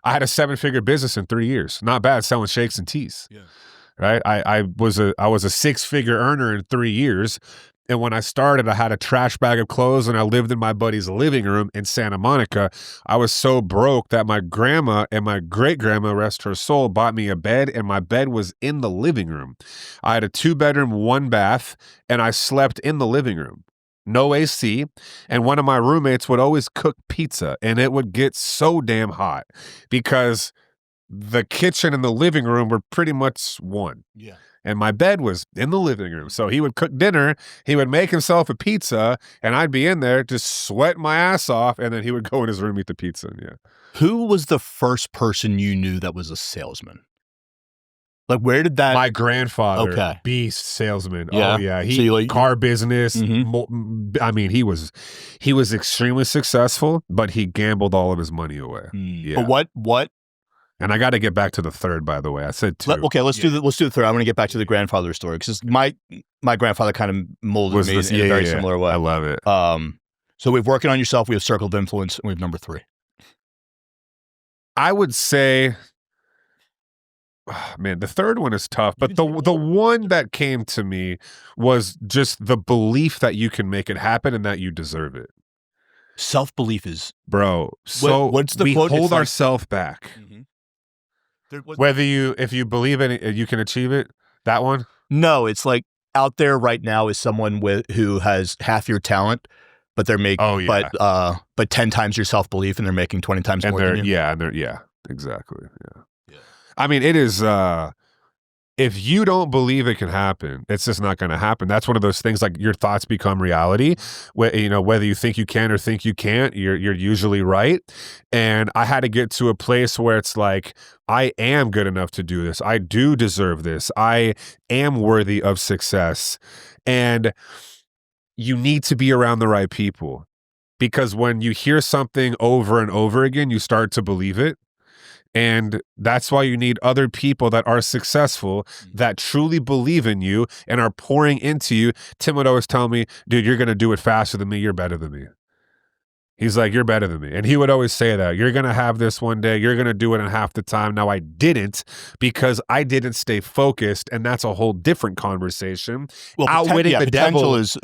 had a 7-figure business in 3 years. Not bad, selling shakes and teas. Yeah. Right. I was a 6-figure earner in 3 years. And when I started, I had a trash bag of clothes and I lived in my buddy's living room in Santa Monica. I was so broke that my grandma and my great-grandma, rest her soul, bought me a bed and my bed was in the living room. I had a 2-bedroom, 1-bath, and I slept in the living room. No AC. And one of my roommates would always cook pizza and it would get so damn hot because the kitchen and the living room were pretty much one. Yeah. And my bed was in the living room. So he would cook dinner, he would make himself a pizza, and I'd be in there just sweating my ass off, and then he would go in his room, eat the pizza. Yeah. Who was the first person you knew that was a salesman? Like, where did that... My grandfather, beast salesman. Yeah. Oh, yeah. Car business. I mean, he was extremely successful, but he gambled all of his money away. Yeah. But what? And I got to get back to the third, by the way. I said 2. Let's do the third. I want to get back to the grandfather story because my grandfather kind of molded me in a very similar way. I love it. So we've working on yourself. We have circle of influence, and we have number 3. I would say, man, the third one is tough. But the one that came to me was just the belief that you can make it happen and that you deserve it. Self-belief is, bro. So what's the we quote? Hold ourselves back. If you believe in it, you can achieve it. That one? No, it's like out there right now is someone who has half your talent, but they're making but 10 times your self-belief and they're making 20 times more than you. Yeah, exactly. Yeah. I mean, it is if you don't believe it can happen, it's just not going to happen. That's one of those things, like your thoughts become reality. Whether you think you can or think you can't, you're usually right. And I had to get to a place where it's like, I am good enough to do this. I do deserve this. I am worthy of success. And you need to be around the right people, because when you hear something over and over again, you start to believe it. And that's why you need other people that are successful, that truly believe in you and are pouring into you. Tim would always tell me, dude, you're going to do it faster than me. You're better than me. He's like, you're better than me. And he would always say that. You're going to have this one day. You're going to do it in half the time. Now, I didn't, because I didn't stay focused. And that's a whole different conversation. Well, outwitting the devil is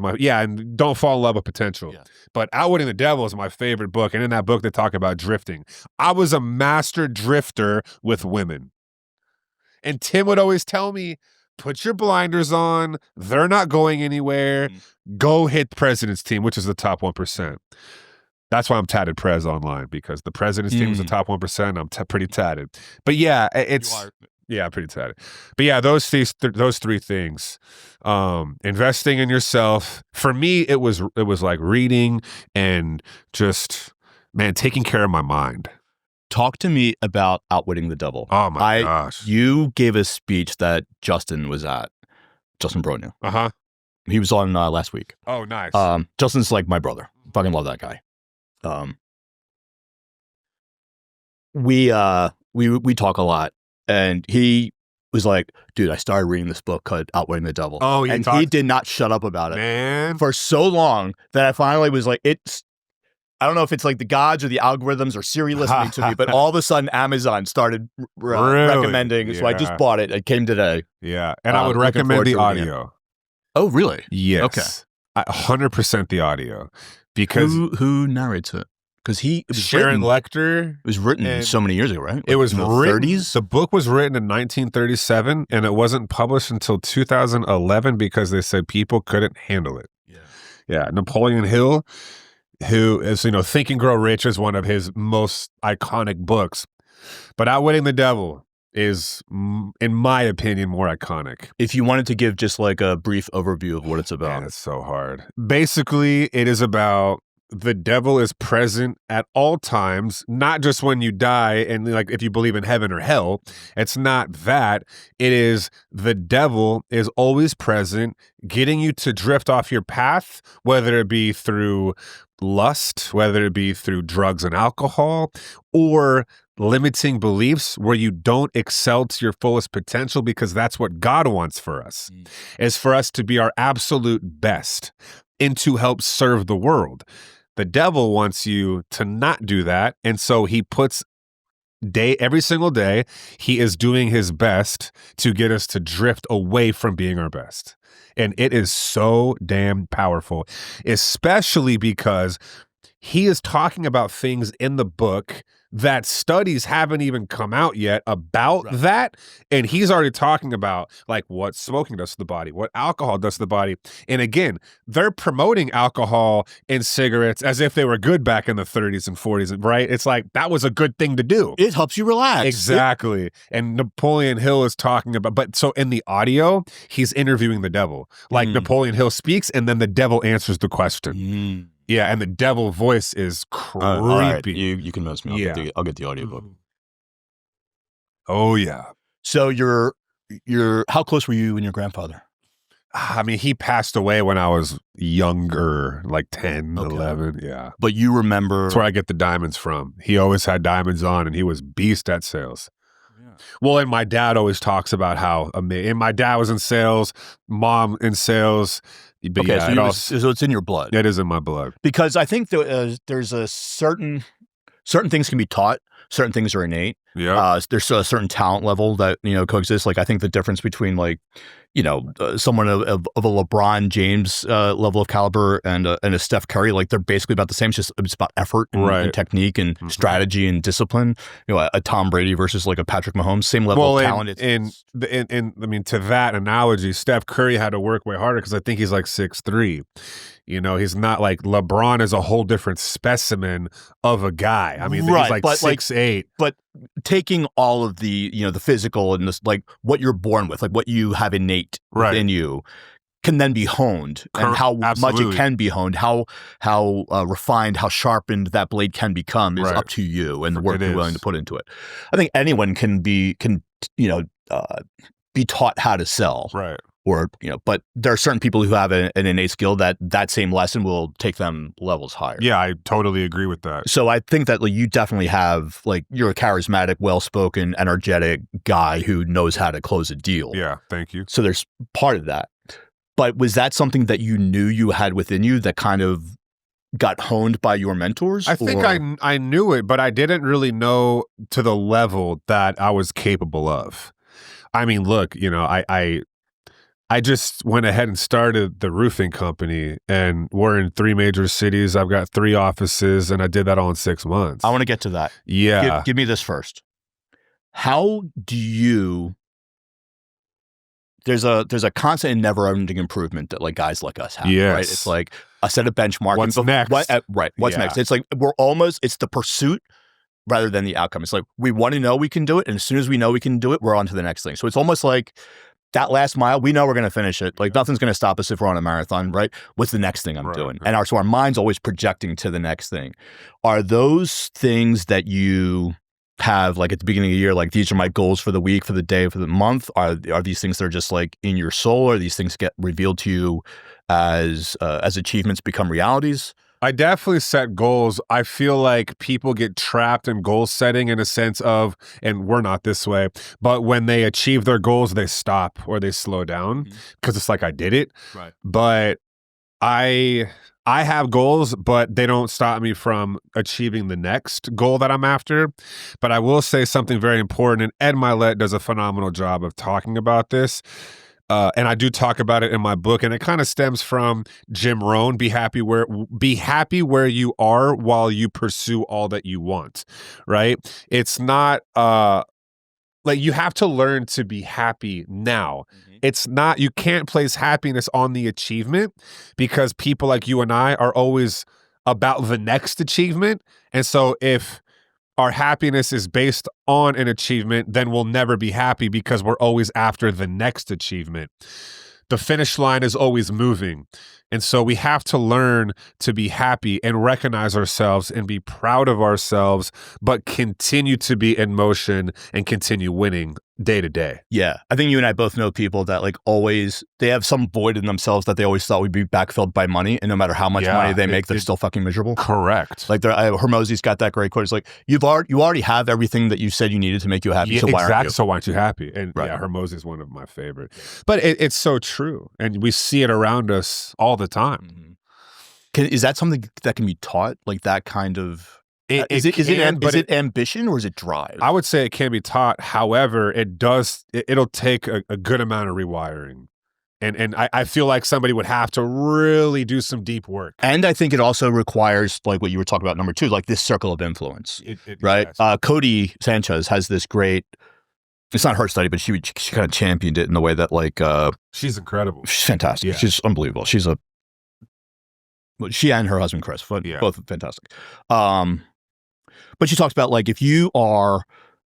my, and don't fall in love with potential. Yeah. But Outwitting the Devil is my favorite book. And in that book, they talk about drifting. I was a master drifter with women. And Tim would always tell me, put your blinders on. They're not going anywhere. Go hit the president's team, which is the top 1%. That's why I'm tatted Prez online, because the president's team is the top 1%. I'm pretty tatted. But yeah, pretty tatted. But yeah, those 3 things. Investing in yourself. For me, it was like reading and just, man, taking care of my mind. Talk to me about Outwitting the Devil. Oh my gosh. You gave a speech that Justin was at. Justin Bronya. Uh-huh. He was on last week. Oh, nice. Justin's like my brother. Fucking love that guy. We talk a lot, and he was like, dude, I started reading this book called Outwitting the Devil. Oh, he did not shut up about it, man, for so long that I finally was like, I don't know if it's like the gods or the algorithms or Siri listening to me, but all of a sudden Amazon started recommending. So I just bought it. It came today. Yeah. And I would recommend the audio. Oh, really? Yes. Okay. 100% the audio. Because who narrates it? Because it was Sharon Lecter. It was written so many years ago, right? Like it was in the written, 30s? The book was written in 1937, and it wasn't published until 2011 because they said people couldn't handle it. Yeah. Napoleon Hill, who is, Think and Grow Rich is one of his most iconic books. But Outwitting the Devil is, in my opinion, more iconic. If you wanted to give just like a brief overview of what it's about. Man, it's so hard. Basically, it is about the devil is present at all times, not just when you die and like if you believe in heaven or hell. It's not that. It is the devil is always present, getting you to drift off your path, whether it be through lust, whether it be through drugs and alcohol, or limiting beliefs where you don't excel to your fullest potential, because that's what God wants for us, is for us to be our absolute best and to help serve the world. The devil wants you to not do that. And so he puts every single day, he is doing his best to get us to drift away from being our best. And it is so damn powerful, especially because he is talking about things in the book that studies haven't even come out yet about that. And he's already talking about like what smoking does to the body, what alcohol does to the body. And again, they're promoting alcohol and cigarettes as if they were good back in the 30s and 40s, right? It's like that was a good thing to do. It helps you relax. Exactly. And Napoleon Hill is talking about, but so in the audio, he's interviewing the devil. Like Napoleon Hill speaks and then the devil answers the question. Yeah, and the devil voice is creepy. All right. You convinced me. I'll get the audiobook. Oh yeah. So how close were you and your grandfather? I mean, he passed away when I was younger, like 10, 11. Yeah. But you remember. That's where I get the diamonds from. He always had diamonds on and he was beast at sales. Yeah. Well, and my dad always talks about how amazing. And my dad was in sales, mom in sales. But so it's in your blood. It is in my blood. Because I think there's a certain things can be taught, certain things are innate. Yeah. There's a certain talent level that coexists. Like I think the difference between like someone of a LeBron James level of caliber and a Steph Curry, like they're basically about the same. It's about effort and technique and strategy and discipline. A Tom Brady versus like a Patrick Mahomes, same level of talent. And I mean, to that analogy, Steph Curry had to work way harder because I think he's like 6'3". He's not like LeBron is a whole different specimen of a guy. I mean, he's like 6'8". But taking all of the, the physical and this, like what you're born with, like what you have innate within you can then be honed, and how much it can be honed, how refined, how sharpened that blade can become is up to you and the work you're willing to put into it. I think anyone can be taught how to sell. Right. Or, but there are certain people who have an innate skill that same lesson will take them levels higher. Yeah, I totally agree with that. So I think that you definitely have, you're a charismatic, well-spoken, energetic guy who knows how to close a deal. Yeah, thank you. So there's part of that. But was that something that you knew you had within you that kind of got honed by your mentors? I think I knew it, but I didn't really know to the level that I was capable of. I mean, look, I just went ahead and started the roofing company, and we're in 3 major cities. I've got 3 offices, and I did that all in 6 months. I want to get to that. Yeah. Give me this first. How do you... There's a constant and never-ending improvement that guys like us have, right? It's like a set of benchmarking. What's next? What's next? It's like it's the pursuit rather than the outcome. It's like we want to know we can do it, and as soon as we know we can do it, we're on to the next thing. So it's almost like that last mile, we know we're going to finish it. Nothing's going to stop us if we're on a marathon, right? What's the next thing I'm doing? Right. And so our mind's always projecting to the next thing. Are those things that you have at the beginning of the year, these are my goals for the week, for the day, for the month? Are these things that are just in your soul? Or these things get revealed to you as achievements become realities? I definitely set goals. I feel like people get trapped in goal setting in a sense of, and we're not this way, but when they achieve their goals, they stop or they slow down because it's like, I did it. Right. But I have goals, but they don't stop me from achieving the next goal that I'm after. But I will say something very important, and Ed Milet does a phenomenal job of talking about this. And I do talk about it in my book, and it kind of stems from Jim Rohn. Be happy where you are while you pursue all that you want. Right? It's not like you have to learn to be happy now. It's not, you can't place happiness on the achievement because people like you and I are always about the next achievement. And so if our happiness is based on an achievement, then we'll never be happy because we're always after the next achievement. The finish line is always moving. And so we have to learn to be happy and recognize ourselves and be proud of ourselves, but continue to be in motion and continue winning day to day. Yeah. I think you and I both know people that like always, they have some void in themselves that they always thought would be backfilled by money. And no matter how much money they make, they're still fucking miserable. Correct. Like Hermosi's got that great quote. It's like, you already have everything that you said you needed to make you happy. Yeah, so why aren't you? So why aren't you happy? And yeah, Hermosi is one of my favorite. But it's so true. And we see it around us all the time. Is that something that can be taught? Like that kind of... Is it ambition or is it drive? I would say it can be taught. However, it'll take a good amount of rewiring. And I feel like somebody would have to really do some deep work. And I think it also requires, like what you were talking about, number two, like this circle of influence, right? Yes. Cody Sanchez has this great, it's not her study, but she kind of championed it in the way that like... she's incredible. She's fantastic. Yeah. She's unbelievable. She and her husband, Chris, both fantastic. But she talks about like if you are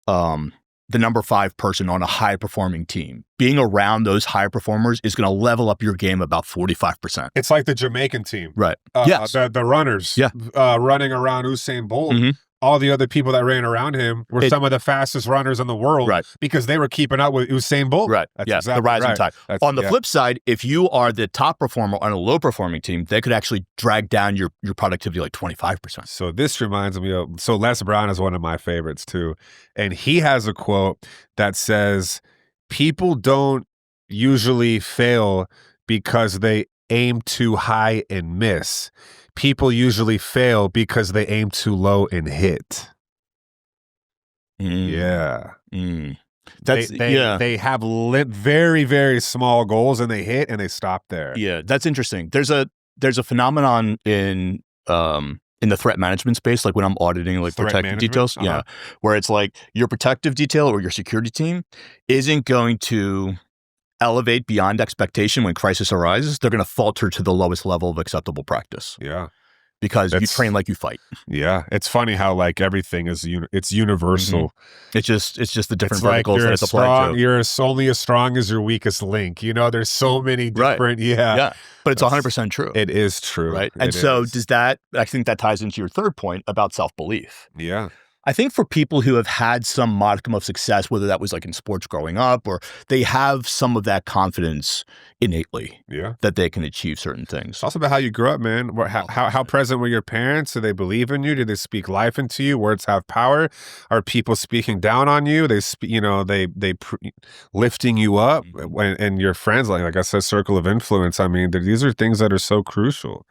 the number 5 person on a high performing team, being around those high performers is going to level up your game about 45%. It's like the Jamaican team, right? Yes, the runners, running around Usain Bolt. All the other people that ran around him were some of the fastest runners in the world, because they were keeping up with Usain Bolt. Right. That's exactly the rising tide. On the flip side, if you are the top performer on a low performing team, they could actually drag down your productivity like 25%. So this reminds me of, so Les Brown is one of my favorites too. And he has a quote that says, people don't usually fail because they aim too high and miss. People usually fail because they aim too low and hit. Yeah. They have very, very small goals and they hit and they stop there. Yeah, that's interesting. There's a phenomenon in the threat management space, like when I'm auditing like protective details, where it's like your protective detail or your security team isn't going to elevate beyond expectation when crisis arises. They're going to falter to the lowest level of acceptable practice. Yeah. Because you train like you fight. Yeah. It's funny how like everything is, it's universal. It's just the different verticals that it's applied to. You're only as strong as your weakest link. You know, there's so many different, Yeah. But it's 100% true. It is true. Right. And so I think that ties into your third point about self-belief. Yeah. I think for people who have had some modicum of success, whether that was like in sports growing up or they have some of that confidence innately that they can achieve certain things. It's also about how you grew up, man. How present were your parents? Do they believe in you? Do they speak life into you? Words have power. Are people speaking down on you? They lifting you up, and your friends, like I said, circle of influence. I mean, these are things that are so crucial,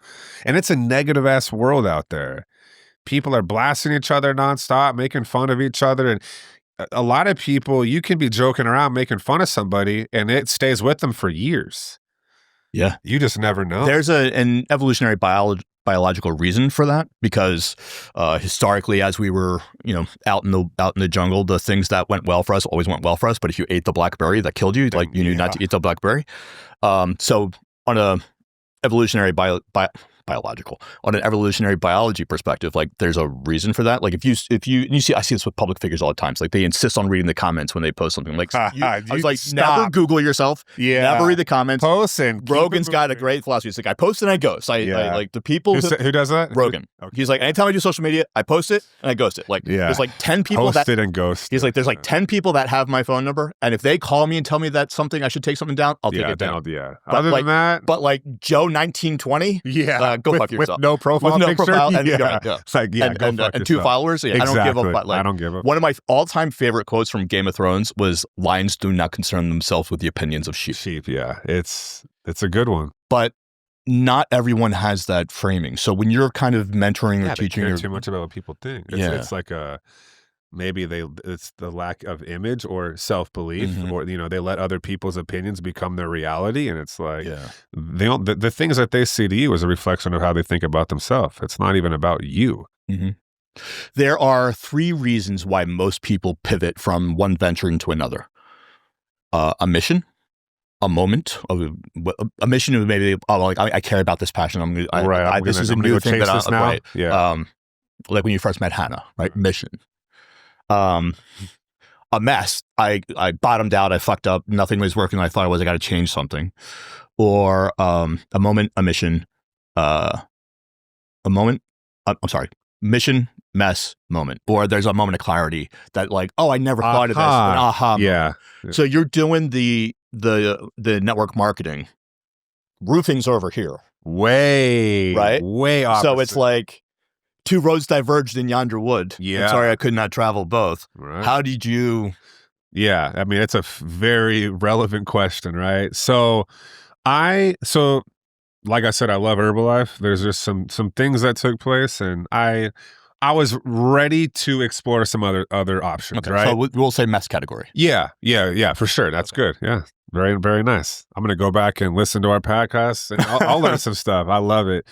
and it's a negative ass world out there. People are blasting each other nonstop, making fun of each other. And a lot of people, you can be joking around, making fun of somebody, and it stays with them for years. Yeah. You just never know. There's an evolutionary biological reason for that, because historically, as we were, out in the jungle, the things that went well for us always went well for us. But if you ate the blackberry that killed you, like you knew not to eat the blackberry. So on a evolutionary on an evolutionary biology perspective, like there's a reason for that. Like if you see, I see this with public figures all the time. It's like they insist on reading the comments when they post something. Like I was like, never Google yourself. Yeah, never read the comments. Post and Rogan's got a great philosophy. It's like I post and I ghost. I like the people who does that. Rogan. Okay. He's like, anytime I do social media, I post it and I ghost it. Like there's like 10 people post it and ghost. He's like, there's like 10 people that have my phone number, and if they call me and tell me that something I should take something down, I'll take it down. Yeah. But other than that, but like Joe 1920, go fuck yourself. With no profile With no picture? profile, and, yeah. yeah. It's like, yeah, go fuck and 2 yourself. followers. Yeah, Exactly. I don't give a fuck. Like, I don't give a. One of my all-time favorite quotes from Game of Thrones was, "Lions do not concern themselves with the opinions of sheep." Sheep, yeah. It's a good one. But not everyone has that framing. So when you're kind of mentoring or teaching, they care too much about what people think. It's like maybe it's the lack of image or self-belief, or they let other people's opinions become their reality, and it's like the things that they see to you is a reflection of how they think about themselves. It's not even about you. There are 3 reasons why most people pivot from one venture into another: a mission, a moment of a mission of maybe, like I care about this passion. This is a new thing that I now. Right. Yeah. Like when you first met Hannah, right? Mission. A mess. I bottomed out. I fucked up. Nothing was working. I thought it was. I got to change something. Or a moment, a mission. A moment. I'm sorry. Mission, mess, moment. Or there's a moment of clarity that, like, oh, I never thought of this. An aha. Yeah. So you're doing the network marketing. Roofing's over here. Way opposite. So it's like 2 roads diverged in yonder wood. Yeah. I'm sorry I could not travel both. Right. How did you? Yeah. I mean, it's a very relevant question, right? So like I said, I love Herbalife. There's just some things that took place, and I was ready to explore some other options, Okay, right? so we'll say mess category. Yeah, for sure. That's good. Yeah, very, very nice. I'm going to go back and listen to our podcast, and I'll learn some stuff. I love it.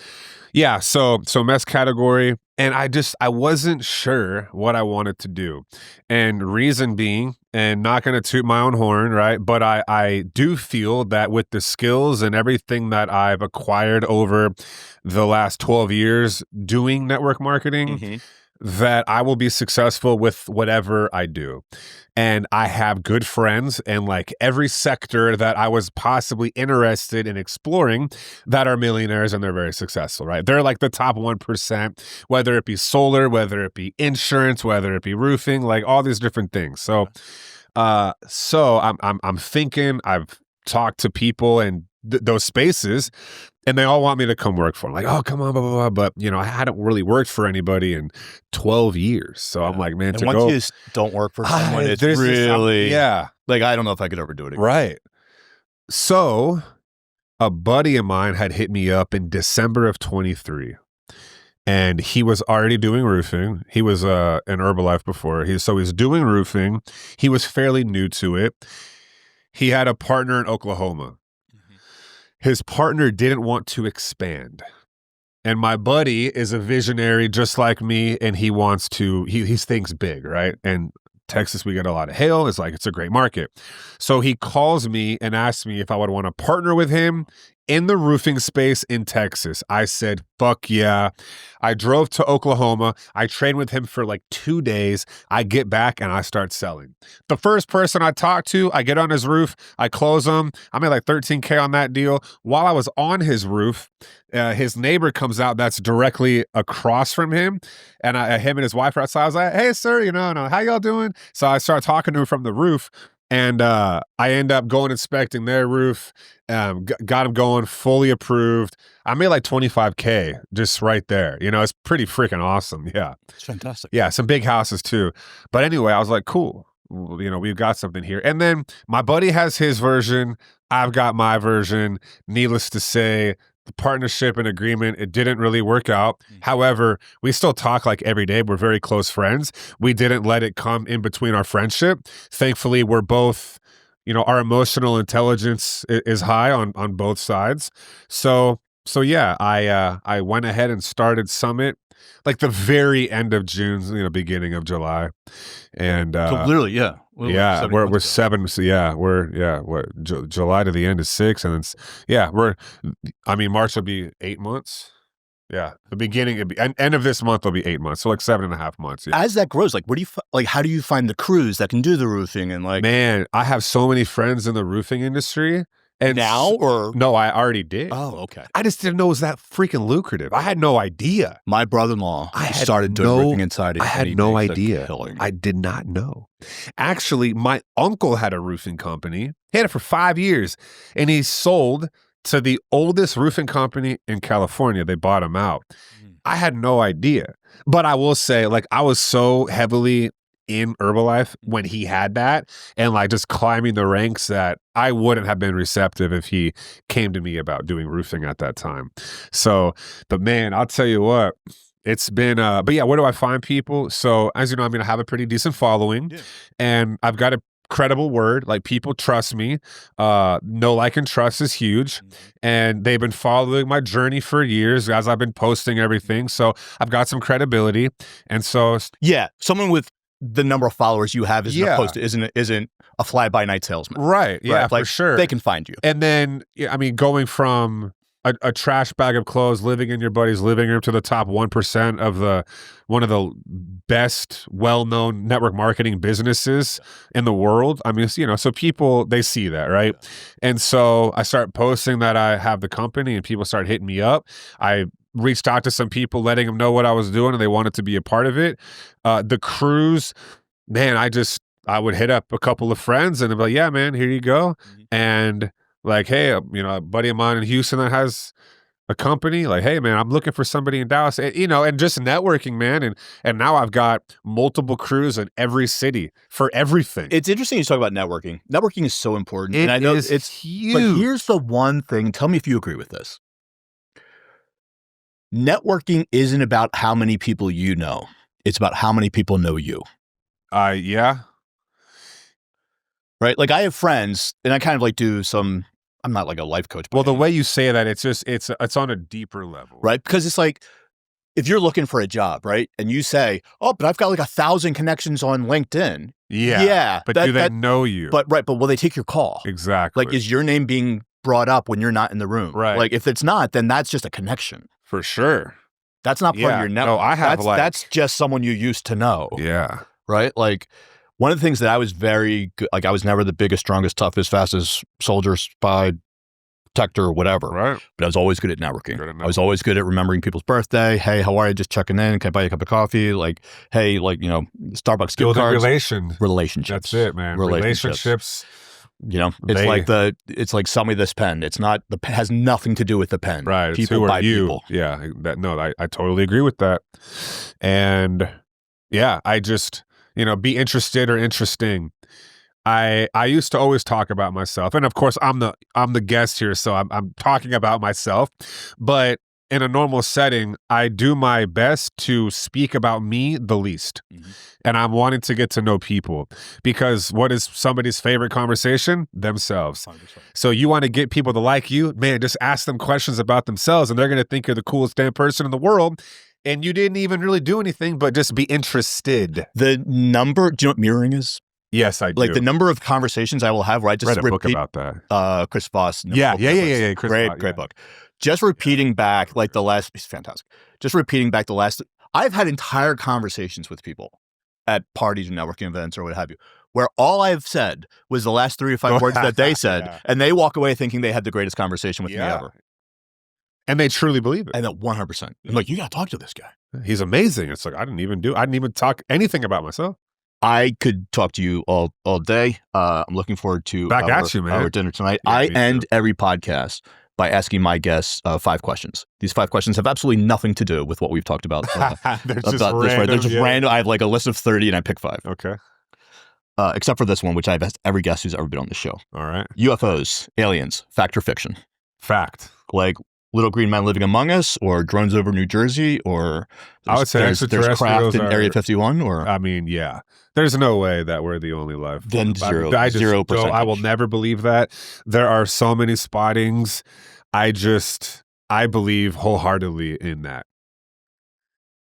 Yeah, so mess category, and I wasn't sure what I wanted to do, and reason being, and not going to toot my own horn, right? But I do feel that with the skills and everything that I've acquired over the last 12 years doing network marketing, that I will be successful with whatever I do. And I have good friends in like every sector that I was possibly interested in exploring that are millionaires, and they're very successful, right? They're like the top 1%, whether it be solar, whether it be insurance, whether it be roofing, like all these different things. So I'm thinking, I've talked to people in those spaces, and they all want me to come work for them. Like, oh, come on, blah, blah, blah. But, I hadn't really worked for anybody in 12 years. So I'm like, man, and once you just don't work for someone, it's really, like, I don't know if I could ever do it again. Right. So a buddy of mine had hit me up in December of 23. And he was already doing roofing. He was in Herbalife before. He's doing roofing. He was fairly new to it. He had a partner in Oklahoma. His partner didn't want to expand. And my buddy is a visionary just like me, and he wants to, he thinks big, right? And Texas, we get a lot of hail. It's like, it's a great market. So he calls me and asks me if I would want to partner with him in the roofing space in Texas. I said, fuck yeah. I drove to Oklahoma. I trained with him for like 2 days. I get back and I start selling. The first person I talk to, I get on his roof. I close him. I made like $13K on that deal. While I was on his roof, his neighbor comes out that's directly across from him. And him and his wife are outside. I was like, hey, sir, how y'all doing? So I start talking to him from the roof. And I end up going inspecting their roof, got them going, fully approved. I made like $25K just right there. It's pretty freaking awesome. Yeah. It's fantastic. Yeah, some big houses too. But anyway, I was like, cool. We've got something here. And then my buddy has his version. I've got my version. Needless to say, the partnership and agreement, it didn't really work out. However, we still talk like every day. We're very close friends. We didn't let it come in between our friendship. Thankfully, we're both, our emotional intelligence is high on both sides. So yeah, I went ahead and started Summit like the very end of June, beginning of July. And so literally, yeah. We're 7. So July to the end is 6. And it's, March will be 8 months. Yeah. The beginning, end of this month will be 8 months. So like 7.5 months. Yeah. As that grows, like, how do you find the crews that can do the roofing? And like, man, I have so many friends in the roofing industry. And now or? No, I already did. Oh, okay. I just didn't know it was that freaking lucrative. I had no idea. My brother-in-law started doing roofing inside. I had no idea. I did not know. Actually, my uncle had a roofing company. He had it for 5 years, and he sold to the oldest roofing company in California. They bought him out. I had no idea. But I will say, like, I was so heavily in Herbalife when he had that and like just climbing the ranks that I wouldn't have been receptive if he came to me about doing roofing at that time. So, but man, I'll tell you what, it's been, but yeah, where do I find people? So as you know, I mean, I have a pretty decent following and I've got a credible word. Like people trust me. Know, like, and trust is huge. And they've been following my journey for years as I've been posting everything. So I've got some credibility. And so, yeah, someone with the number of followers you have isn't a fly-by-night salesman. Right. Yeah, right? Like, for sure. They can find you. And then, I mean, going from a trash bag of clothes living in your buddy's living room to the top 1% of one of the best well-known network marketing businesses in the world. I mean, so people, they see that, right? Yeah. And so I start posting that I have the company and people start hitting me up. I reached out to some people, letting them know what I was doing and they wanted to be a part of it. The cruise, man, I would hit up a couple of friends and they'd be like, yeah, man, here you go. And like, hey, a buddy of mine in Houston that has a company, like, hey, man, I'm looking for somebody in Dallas, and just networking, man. And now I've got multiple crews in every city for everything. It's interesting you talk about networking. Networking is so important. And I know it's huge. But here's the one thing. Tell me if you agree with this. Networking isn't about how many people you know. It's about how many people know you. Yeah. Right? Like I have friends and I kind of like do some, I'm not like a life coach. Well, the way you say that, it's on a deeper level. Right? Because it's like, if you're looking for a job, right? And you say, oh, but I've got like 1,000 connections on LinkedIn. Yeah. Yeah. But do they know you? But will they take your call? Exactly. Like, is your name being brought up when you're not in the room? Right. Like, if it's not, then that's just a connection. For sure. That's not part of your network. No, I have that's just someone you used to know. Yeah. Right? Like, one of the things that I was very good, like I was never the biggest, strongest, toughest, fastest soldier, spy, protector, or whatever. Right. But I was always good at networking. I was always good at remembering people's birthday. Hey, how are you? Just checking in. Can I buy you a cup of coffee? Like, hey, like, Starbucks gift cards. Relationships. That's it, man. Relationships. It's like sell me this pen. It's not has nothing to do with the pen. Right. People buy people. Yeah. I totally agree with that. And yeah, I just, be interested or interesting. I used to always talk about myself, and of course I'm the guest here, so I'm talking about myself. But in a normal setting, I do my best to speak about me the least. Mm-hmm. And I'm wanting to get to know people, because what is somebody's favorite conversation? Themselves. 100%. So you want to get people to like you, man, just ask them questions about themselves and they're going to think you're the coolest damn person in the world. And you didn't even really do anything but just be interested. The number, do you know what mirroring is? Yes, I do. Like the number of conversations I will have where I just read a book about that. Chris Voss. Yeah. Chris Voss, great book. Just repeating back like it's fantastic. Just repeating back I've had entire conversations with people at parties and networking events or what have you, where all I've said was the last 3 or 5 words that they said, and they walk away thinking they had the greatest conversation with me ever. And they truly believe it. And that 100%. I'm like, you got to talk to this guy. He's amazing. It's like, I didn't even talk anything about myself. I could talk to you all day. I'm looking forward to our dinner tonight. Yeah, I end every podcast by asking my guests 5 questions. These 5 questions have absolutely nothing to do with what we've talked about. They're just random. They're just random. I have like a list of 30 and I pick 5. Okay. Except for this one, which I've asked every guest who's ever been on the show. All right. UFOs, aliens, fact or fiction? Fact. Like little green men living among us, or drones over New Jersey, or I would say there's craft in Area 51, or I mean, yeah, there's no way that we're the only life. Then 0%. I will never believe that. There are so many spottings. I believe wholeheartedly in that.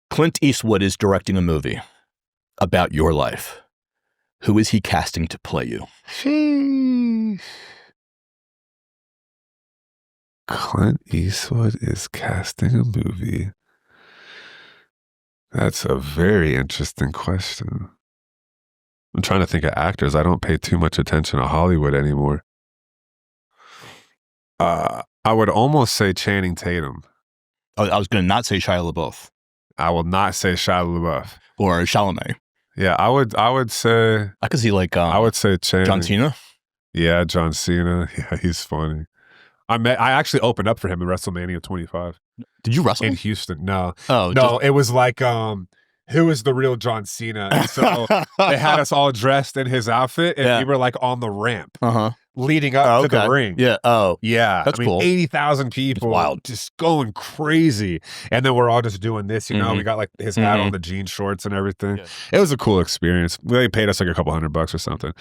Clint Eastwood is directing a movie about your life. Who is he casting to play you? Clint Eastwood is casting a movie. That's a very interesting question. I'm trying to think of actors. I don't pay too much attention to Hollywood anymore. I would almost say Channing Tatum. I was going to not say Shia LaBeouf. I will not say Shia LaBeouf. Or Chalamet. Yeah, I would say... I could see like... I would say Channing. John Cena? Yeah, John Cena. Yeah, he's funny. I actually opened up for him in WrestleMania 25 Did you wrestle in Houston. No, Oh, it was like who is the real John Cena? And so they had us all dressed in his outfit, and we were like on the ramp leading up to the ring. Yeah. Oh, yeah. That's cool. 80,000 people, wild. just going crazy, and then we're all just doing this. You know, we got like his hat on, the jean shorts and everything. Yeah. It was a cool experience. They paid us like a couple $100 or something.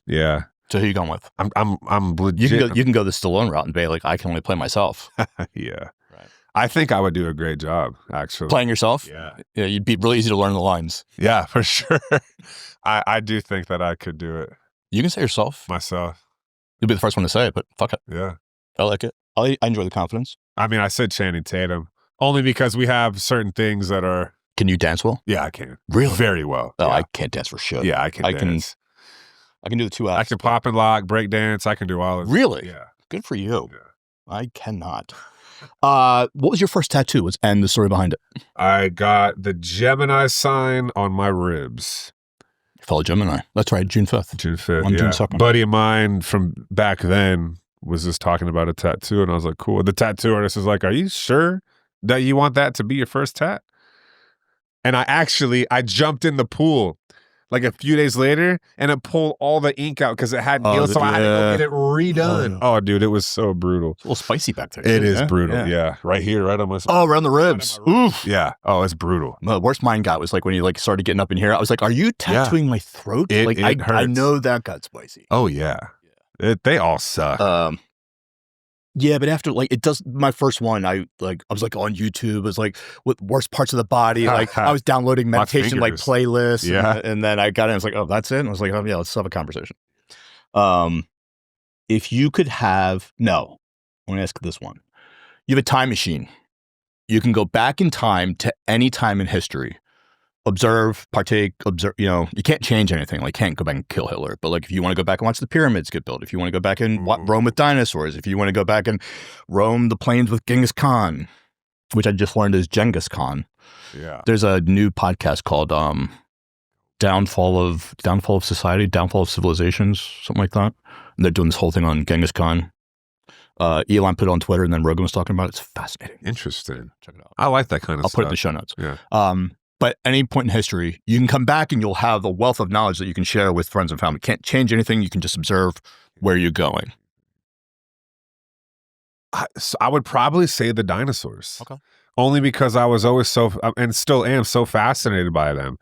Yeah. So who you going with? I'm legit. You can go the Stallone route and be like, I can only play myself. Yeah. Right. I think I would do a great job, actually. Playing yourself? Yeah. Yeah, you'd be really easy to learn the lines. Yeah, for sure. I do think that I could do it You can say yourself. myself. You'll be the first one to say it, but fuck it. Yeah. I like it. I enjoy the confidence. I mean, I said Channing Tatum only because we have certain things that are. Can you dance well? Yeah, I can. Really? Very well. Oh, yeah. I can't dance for shit. Yeah, I can dance. I can do the 2 I acts. can pop and lock, break dance. I can do all of it. Really? Yeah. Good for you. Yeah. I cannot. What was your first tattoo? And the story behind it? I got the Gemini sign on my ribs. Fellow Gemini. That's right. June 5th. June 5th. On yeah. June 2nd. Buddy of mine from back then was just talking about a tattoo, and I was like, cool. The tattoo artist is like, are you sure that you want that to be your first tat? And I jumped in the pool like a few days later, and it pulled all the ink out because it had nails, so I had to go get it redone. Oh, dude, it was so brutal. It's a little spicy back there. It is brutal. Yeah. Right here, right on my spine. Oh, around the ribs. Oof. Yeah. Oh, it's brutal. The worst mine got was like when you like started getting up in here. I was like, "Are you tattooing my throat?" It I hurts. know that got spicy. Oh yeah. They all suck. Yeah, but after like it does. My first one, I was like on YouTube. It was like with worst parts of the body. Like I was downloading meditation like playlists. Yeah, and then I got in. I was like, "Oh, that's it." And I was like, "Oh yeah, let's have a conversation." If you could have I want to ask this one. You have a time machine. You can go back in time to any time in history. Observe, partake, you can't change anything. Like, can't go back and kill Hitler. But like, if you want to go back and watch the pyramids get built, if you want to go back and roam with dinosaurs, if you want to go back and roam the plains with Genghis Khan, which I just learned is Genghis Khan. Yeah. There's a new podcast called Downfall of Society, Downfall of Civilizations, something like that. And they're doing this whole thing on Genghis Khan. Elon put it on Twitter, and then Rogan was talking about it. It's fascinating. Interesting. Check it out. I like that kind of I'll stuff. put it in the show notes. Yeah. But any point in history, you can come back and you'll have a wealth of knowledge that you can share with friends and family. Can't change anything. You can just observe where you're going. I would probably say the dinosaurs. Okay. Only because I was always and still am so fascinated by them.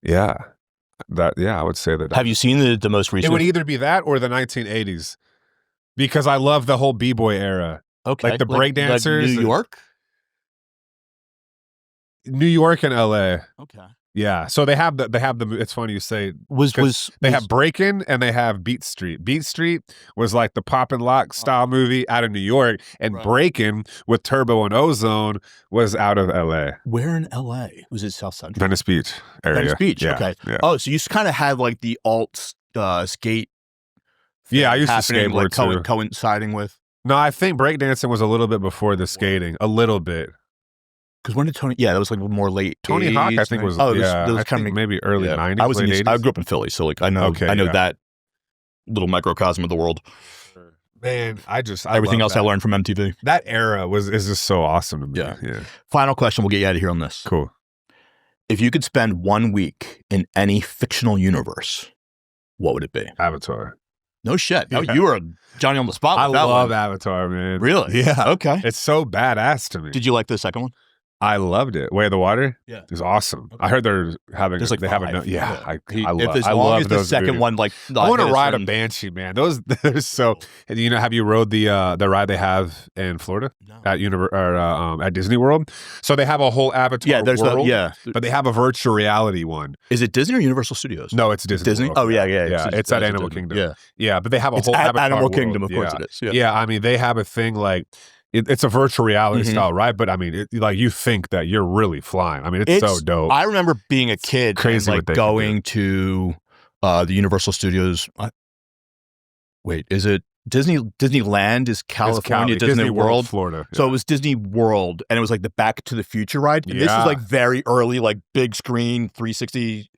Yeah. I would say that. Have you seen the most recent? It would either be that or the 1980s. Because I love the whole B-boy era. Okay. Like the breakdancers. Like New York? New York and LA. Okay. Yeah. So they have the it's funny you say they have Breakin' and they have Beat Street. Beat Street was like the pop and lock style movie out of New York, and Breakin' with Turbo and Ozone was out of LA. Where in LA? Was it South Central? Venice Beach area. Venice Beach. Yeah, okay. Yeah. Oh, so you kind of had like the alt skate. Yeah, I used to skateboard too. Coinciding with. No, I think breakdancing was a little bit before the skating. A little bit. Because when did Tony? Yeah, that was like more late. Tony 80s, Hawk, I think was. Oh, yeah, that was I kind think of maybe early 90s. I grew up in Philly, so like I know that little microcosm of the world. Man, everything else I learned from MTV. That era is just so awesome to me. Yeah. Final question. We'll get you out of here on this. Cool. If you could spend 1 week in any fictional universe, what would it be? Avatar. No shit. No, you were Johnny on the spot. I love Avatar, man. Really? Yeah. Okay. It's so badass to me. Did you like the second one? I loved it. Way of the Water? Yeah. It was awesome. Okay. I heard they're having There's like they 5. have a yeah. I love as the second one like I want to ride a Banshee, man. They're so have you rode the ride they have in Florida? No. At Disney World? So they have a whole Avatar world, but they have a virtual reality one. Is it Disney or Universal Studios? No, it's Disney. Disney? World. Oh yeah. It's at Animal Kingdom. Yeah, but they have a whole Avatar Animal world. Kingdom, of course it is. Yeah, I mean they have a thing like it's a virtual reality style, right? But I mean, like you think that you're really flying. I mean, it's so dope. I remember being a kid, crazy, and, like going to the Universal Studios. Wait, is it Disneyland? Is California Disney World, Florida? Yeah. So it was Disney World, and it was like the Back to the Future ride. And this is like very early, like big screen 360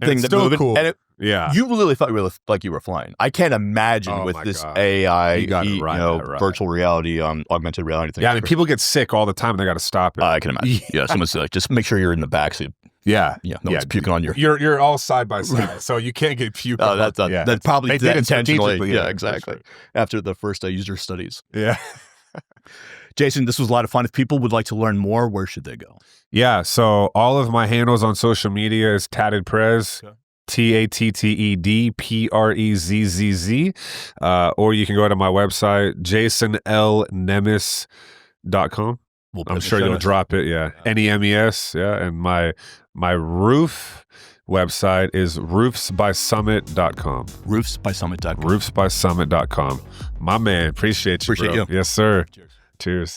thing that's moving. Cool. And Yeah. You literally thought you were flying. I can't imagine with this God. AI, You got it right. virtual reality, augmented reality thing. Yeah, I mean, people get sick all the time and they got to stop it. I can imagine. Yeah, someone's like, just make sure you're in the back so yeah. no one's puking on your... You're all side by side, so you can't get puke. Oh, that's probably they did intentionally. Yeah, exactly. Sure. After the first user studies. Yeah. Jason, this was a lot of fun. If people would like to learn more, where should they go? Yeah, so all of my handles on social media is Tatted Prez. Okay. TATTEDPREZZZ, or you can go to my website, jasonlnemes.com. I'm sure you'll drop it. Yeah. NEMES. Yeah. And my roof website is roofsbysummit.com. Roofsbysummit.com. Roofsbysummit.com. My man. Appreciate you. Bro. You. Yes, sir. Cheers.